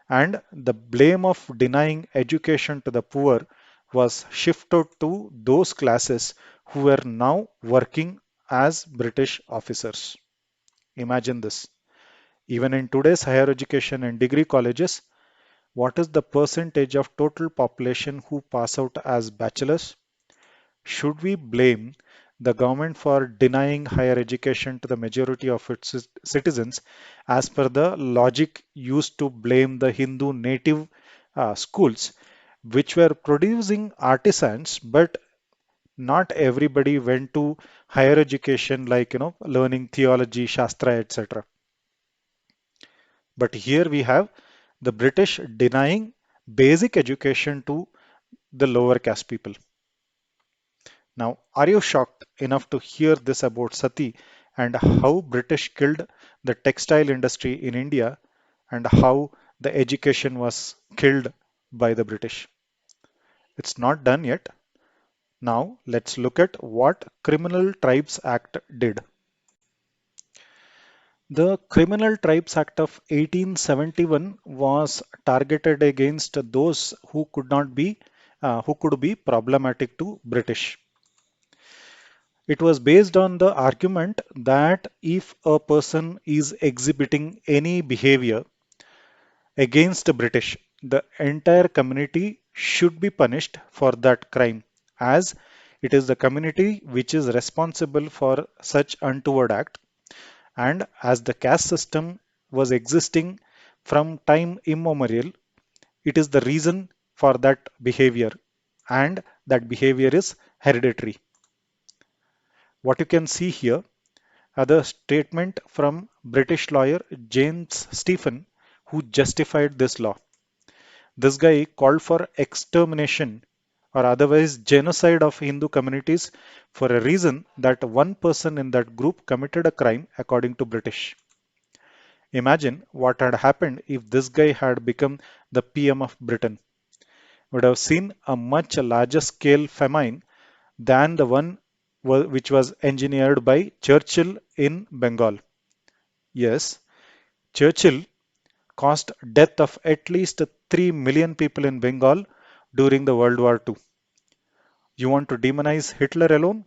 and the blame of denying education to the poor was shifted to those classes who were now working as British officers. Imagine this. Even in today's higher education and degree colleges, what is the percentage of total population who pass out as bachelors? Should we blame the government for denying higher education to the majority of its citizens as per the logic used to blame the Hindu native schools, which were producing artisans, but not everybody went to higher education like learning theology, Shastra, etc. But here we have the British denying basic education to the lower caste people. Now, are you shocked enough to hear this about Sati and how British killed the textile industry in India and how the education was killed by the British? It's not done yet. Now, let's look at what Criminal Tribes Act did. The Criminal Tribes Act of 1871 was targeted against those who could be problematic to British. It was based on the argument that if a person is exhibiting any behavior against the British, the entire community should be punished for that crime, as it is the community which is responsible for such untoward act, and as the caste system was existing from time immemorial, it is the reason for that behavior, and that behavior is hereditary. What you can see here are the statement from British lawyer James Stephen, who justified this law. This guy called for extermination or otherwise genocide of Hindu communities for a reason that one person in that group committed a crime according to British. Imagine what had happened if this guy had become the PM of Britain. Would have seen a much larger scale famine than the one which was engineered by Churchill in Bengal. Yes, Churchill caused death of at least 3 million people in Bengal during the World War II. You want to demonize Hitler alone?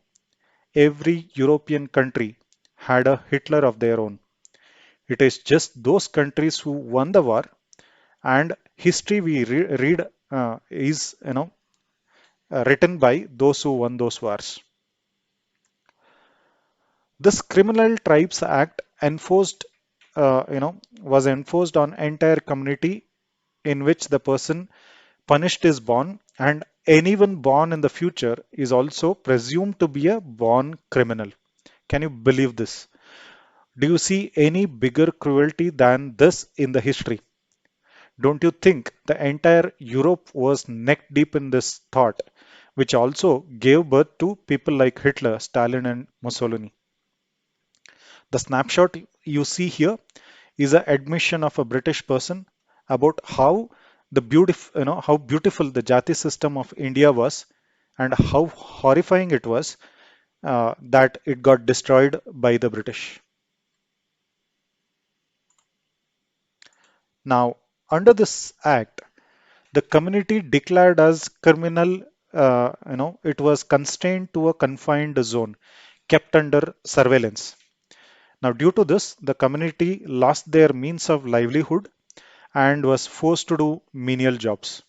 Every European country had a Hitler of their own. It is just those countries who won the war, and history we read is written by those who won those wars. This Criminal Tribes Act was enforced on entire community in which the person punished is born, and anyone born in the future is also presumed to be a born criminal. Can you believe this? Do you see any bigger cruelty than this in the history? Don't you think the entire Europe was neck deep in this thought, which also gave birth to people like Hitler, Stalin, and Mussolini? The snapshot you see here is an admission of a British person about how how beautiful the Jati system of India was, and how horrifying it was that it got destroyed by the British. Now, under this act, the community declared as criminal. It was constrained to a confined zone, kept under surveillance. Now, due to this, the community lost their means of livelihood and was forced to do menial jobs.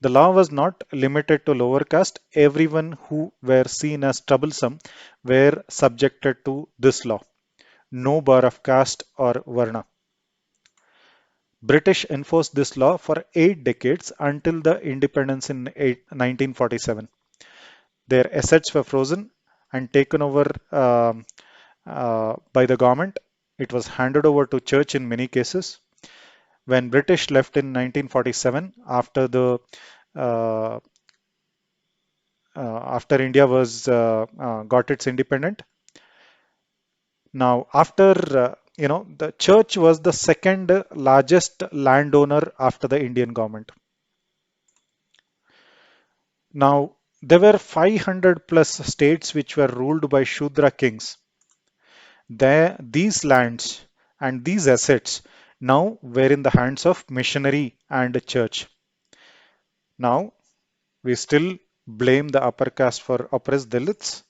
The law was not limited to lower caste. Everyone who were seen as troublesome were subjected to this law. No bar of caste or varna. British enforced this law for 8 decades until the independence in 1947. Their assets were frozen and taken over by the government. It was handed over to church in many cases. When British left in 1947, uh, after India was got its independent. Now, the church was the second largest landowner after the Indian government. Now, there were 500 plus states which were ruled by Shudra kings. These lands and these assets now were in the hands of missionary and church. Now, we still blame the upper caste for oppressed Dalits?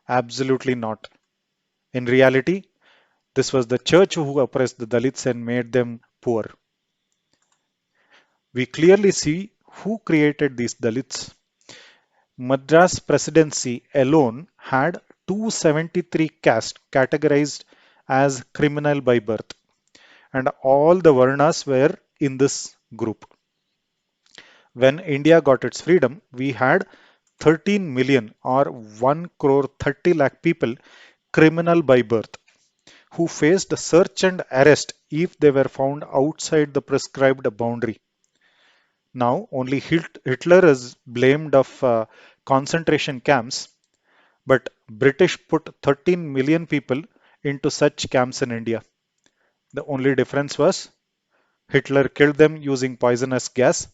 Absolutely not. In reality, This was the church who oppressed the Dalits and made them poor. We clearly see who created these Dalits. Madras Presidency alone had 273 castes categorized as criminal by birth, and all the Varnas were in this group. When India got its freedom, we had 13 million or 1 crore 30 lakh people criminal by birth who faced search and arrest if they were found outside the prescribed boundary. Now only Hitler is blamed of concentration camps, but British put 13 million people into such camps in India. The only difference was Hitler killed them using poisonous gas,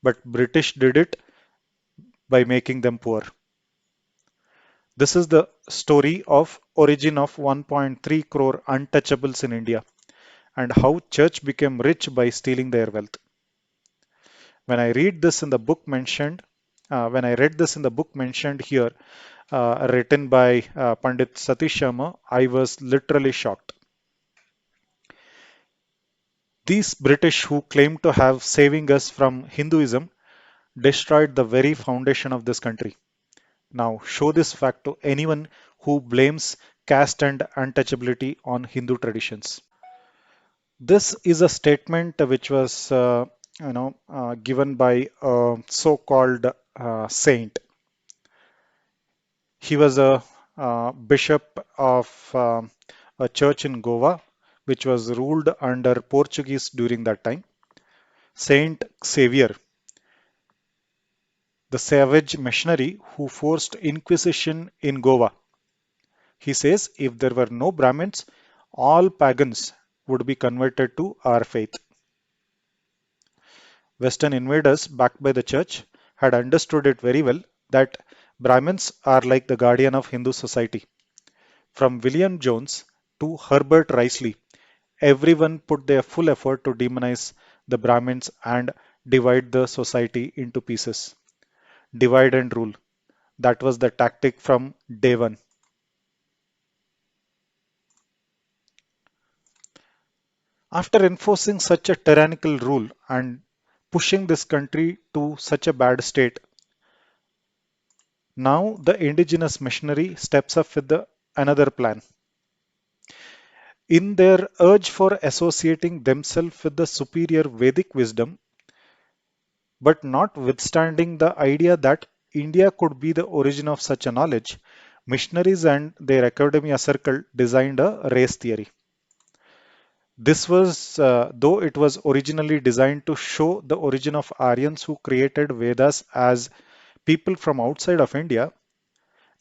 but British did it by making them poor. This is the story of origin of 1.3 crore untouchables in India and how church became rich by stealing their wealth. When I read this in the book mentioned, when I read this in the book mentioned here, written by Pandit Satish Sharma, I was literally shocked. These British who claimed to have saving us from Hinduism destroyed the very foundation of this country. Now show this fact to anyone who blames caste and untouchability on Hindu traditions. This is a statement which was, given by a so-called saint. He was a bishop of a church in Goa, which was ruled under Portuguese during that time. Saint Xavier, the savage missionary who forced inquisition in Goa. He says if there were no Brahmins, all pagans would be converted to our faith. Western invaders, backed by the church, had understood it very well that Brahmins are like the guardian of Hindu society. From William Jones to Herbert Risley, everyone put their full effort to demonize the Brahmins and divide the society into pieces. Divide and rule. That was the tactic from day one. After enforcing such a tyrannical rule and pushing this country to such a bad state, now the indigenous missionary steps up with another plan. In their urge for associating themselves with the superior Vedic wisdom, but not withstanding the idea that India could be the origin of such a knowledge, missionaries and their academia circle designed a race theory. This was, though it was originally designed to show the origin of Aryans who created Vedas as people from outside of India,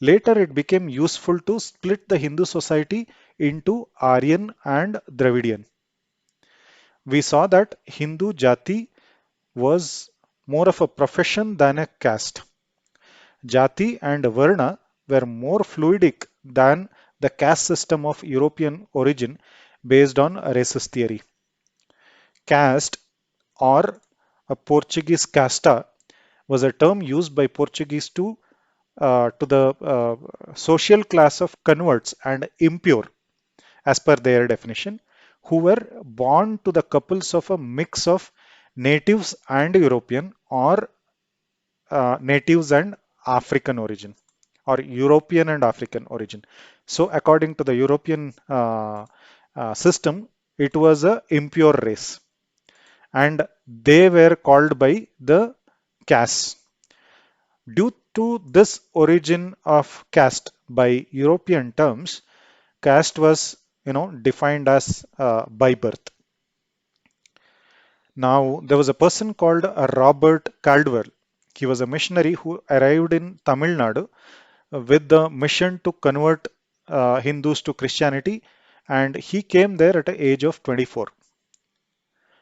later it became useful to split the Hindu society into Aryan and Dravidian. We saw that Hindu Jati was more of a profession than a caste. Jati and Varna were more fluidic than the caste system of European origin based on racist theory. Caste or a Portuguese casta was a term used by Portuguese to the social class of converts and impure, as per their definition, who were born to the couples of a mix of natives and European or natives and African origin or European and African origin. So according to the European system, it was a impure race and they were called by the castes. Due to this origin of caste by European terms, caste was defined as by birth. Now there was a person called Robert Caldwell. He was a missionary who arrived in Tamil Nadu with the mission to convert Hindus to Christianity, and he came there at the age of 24.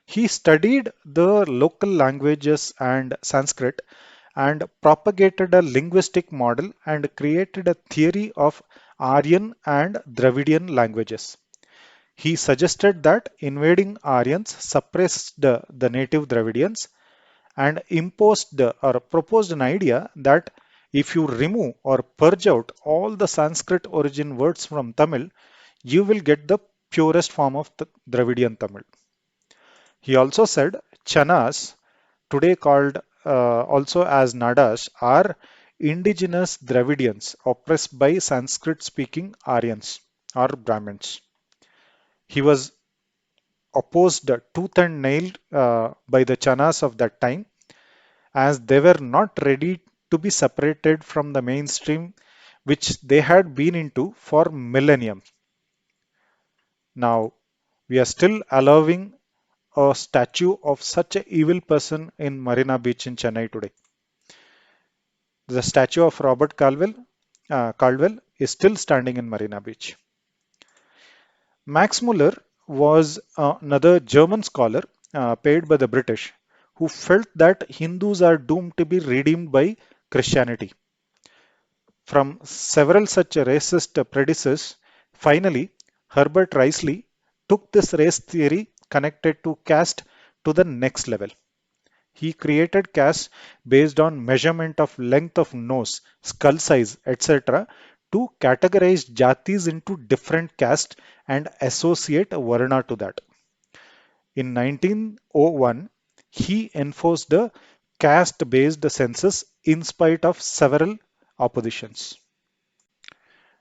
He studied the local languages and Sanskrit and propagated a linguistic model and created a theory of Aryan and Dravidian languages. He suggested that invading Aryans suppressed the native Dravidians and imposed or proposed an idea that if you remove or purge out all the Sanskrit origin words from Tamil, you will get the purest form of the Dravidian Tamil. He also said Chanas, today called also as Nadas, are indigenous Dravidians oppressed by Sanskrit speaking Aryans or Brahmins. He was opposed tooth and nail by the Chanas of that time, as they were not ready to be separated from the mainstream which they had been into for millennia. Now, we are still allowing a statue of such an evil person in Marina Beach in Chennai today. The statue of Robert Caldwell is still standing in Marina Beach. Max Muller was another German scholar paid by the British who felt that Hindus are doomed to be redeemed by Christianity. From several such racist predecessors, finally, Herbert Risley took this race theory connected to caste to the next level. He created caste based on measurement of length of nose, skull size, etc. to categorize jatis into different castes and associate a varna to that. In 1901, he enforced the caste-based census in spite of several oppositions.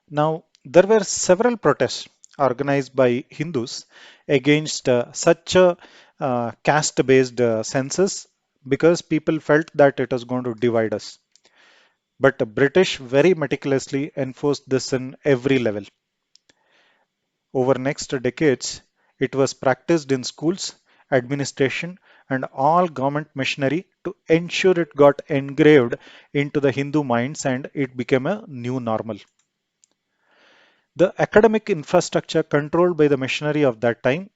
Now, there were several protests organized by Hindus against such a caste-based census because people felt that it was going to divide us. But the British very meticulously enforced this in every level. Over next decades, it was practiced in schools, administration, and all government machinery to ensure it got engraved into the Hindu minds and it became a new normal. The academic infrastructure controlled by the machinery of that time,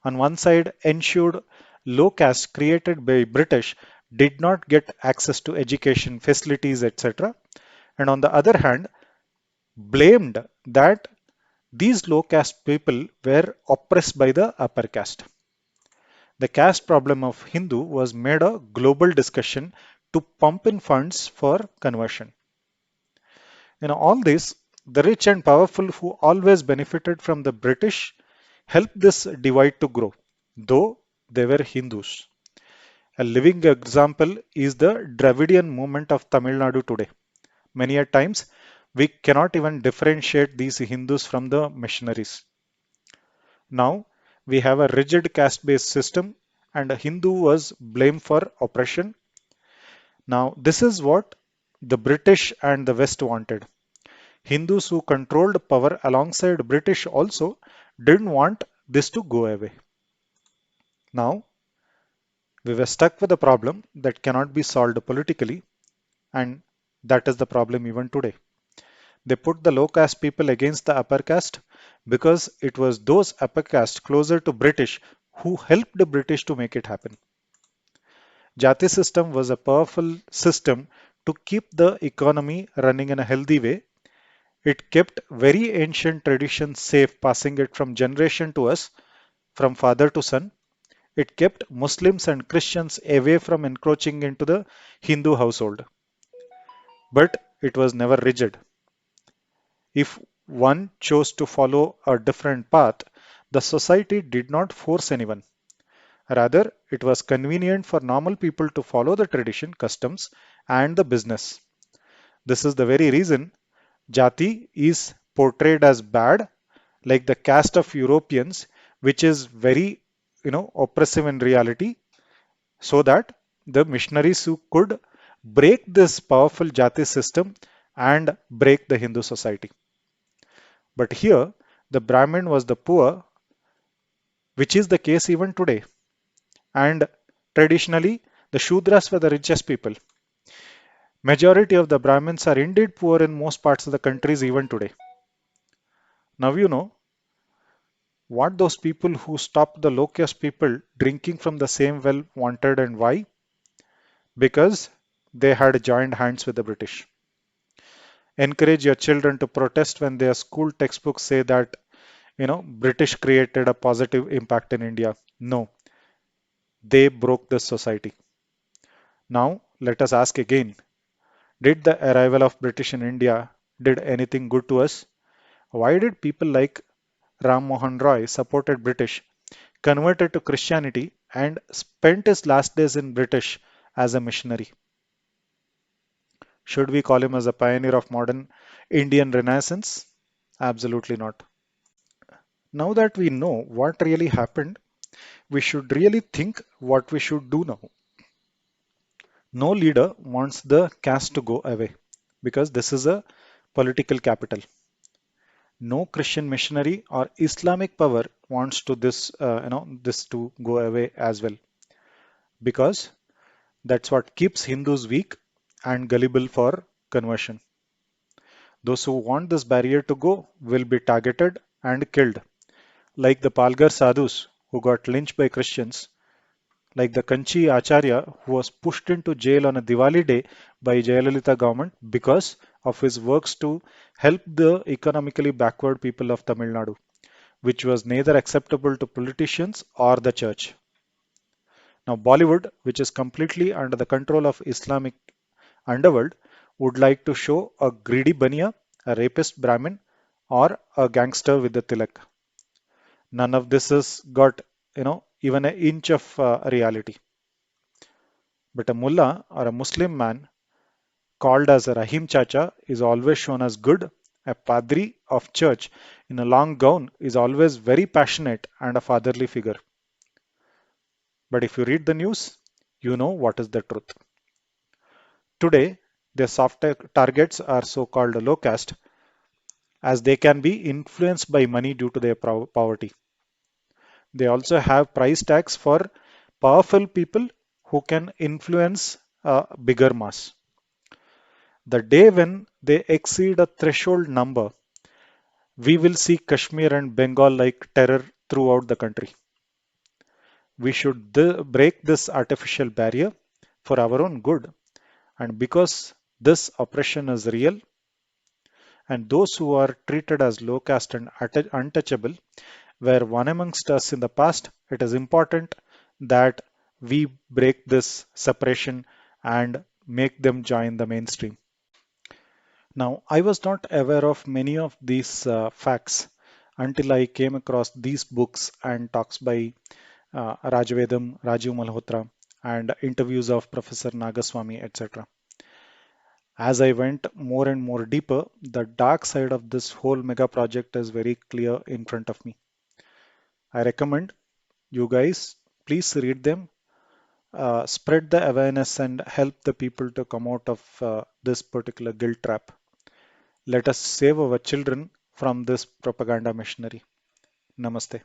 on one side, ensured low caste created by British did not get access to education, facilities, etc. And on the other hand, blamed that these low caste people were oppressed by the upper caste. The caste problem of Hindu was made a global discussion to pump in funds for conversion. In all this, the rich and powerful who always benefited from the British helped this divide to grow, though they were Hindus. A living example is the Dravidian movement of Tamil Nadu today. Many a times, we cannot even differentiate these Hindus from the missionaries. Now, we have a rigid caste-based system and a Hindu was blamed for oppression. Now, this is what the British and the West wanted. Hindus who controlled power alongside British also didn't want this to go away. Now, we were stuck with a problem that cannot be solved politically, and that is the problem even today. They put the low caste people against the upper caste because it was those upper caste closer to British who helped the British to make it happen. Jati system was a powerful system to keep the economy running in a healthy way. It kept very ancient traditions safe, passing it from generation to us, from father to son. It kept Muslims and Christians away from encroaching into the Hindu household. But it was never rigid. If one chose to follow a different path, the society did not force anyone. Rather, it was convenient for normal people to follow the tradition, customs, and the business. This is the very reason Jati is portrayed as bad, like the caste of Europeans, which is very, oppressive in reality, so that the missionaries who could break this powerful Jati system and break the Hindu society. But here, the Brahmin was the poor, which is the case even today. And traditionally, the Shudras were the richest people. Majority of the Brahmins are indeed poor in most parts of the countries even today. Now you know what those people who stopped the low caste people drinking from the same well wanted and why? Because they had joined hands with the British. Encourage your children to protest when their school textbooks say that, British created a positive impact in India. No, they broke the society. Now let us ask again, did the arrival of British in India did anything good to us? Why did people like Ram Mohan Roy supported British, converted to Christianity, and spent his last days in British as a missionary. Should we call him as a pioneer of modern Indian Renaissance? Absolutely not. Now that we know what really happened, we should really think what we should do now. No leader wants the caste to go away because this is a political capital. No Christian missionary or Islamic power wants to this to go away as well because that's what keeps Hindus weak and gullible for conversion. Those who want this barrier to go will be targeted and killed, like the Palgar sadhus who got lynched by Christians, like the Kanchi Acharya who was pushed into jail on a Diwali day by Jayalalitha government because of his works to help the economically backward people of Tamil Nadu, which was neither acceptable to politicians or the church. Now Bollywood, which is completely under the control of Islamic underworld, would like to show a greedy bania, a rapist Brahmin, or a gangster with a tilak. None of this has got, even an inch of reality. But a mullah or a Muslim man called as a Rahim Chacha is always shown as good. A padri of church in a long gown is always very passionate and a fatherly figure. But if you read the news, you know what is the truth. Today, their soft targets are so-called low caste as they can be influenced by money due to their poverty. They also have price tags for powerful people who can influence a bigger mass. The day when they exceed a threshold number, we will see Kashmir and Bengal like terror throughout the country. We should break this artificial barrier for our own good. And because this oppression is real, and those who are treated as low caste and untouchable were one amongst us in the past, it is important that we break this separation and make them join the mainstream. Now, I was not aware of many of these facts until I came across these books and talks by Rajvedam, Rajiv Malhotra, and interviews of Professor Nagaswamy, etc. As I went more and more deeper, the dark side of this whole mega project is very clear in front of me. I recommend you guys please read them, spread the awareness, and help the people to come out of this particular guilt trap. Let us save our children from this propaganda machinery. Namaste.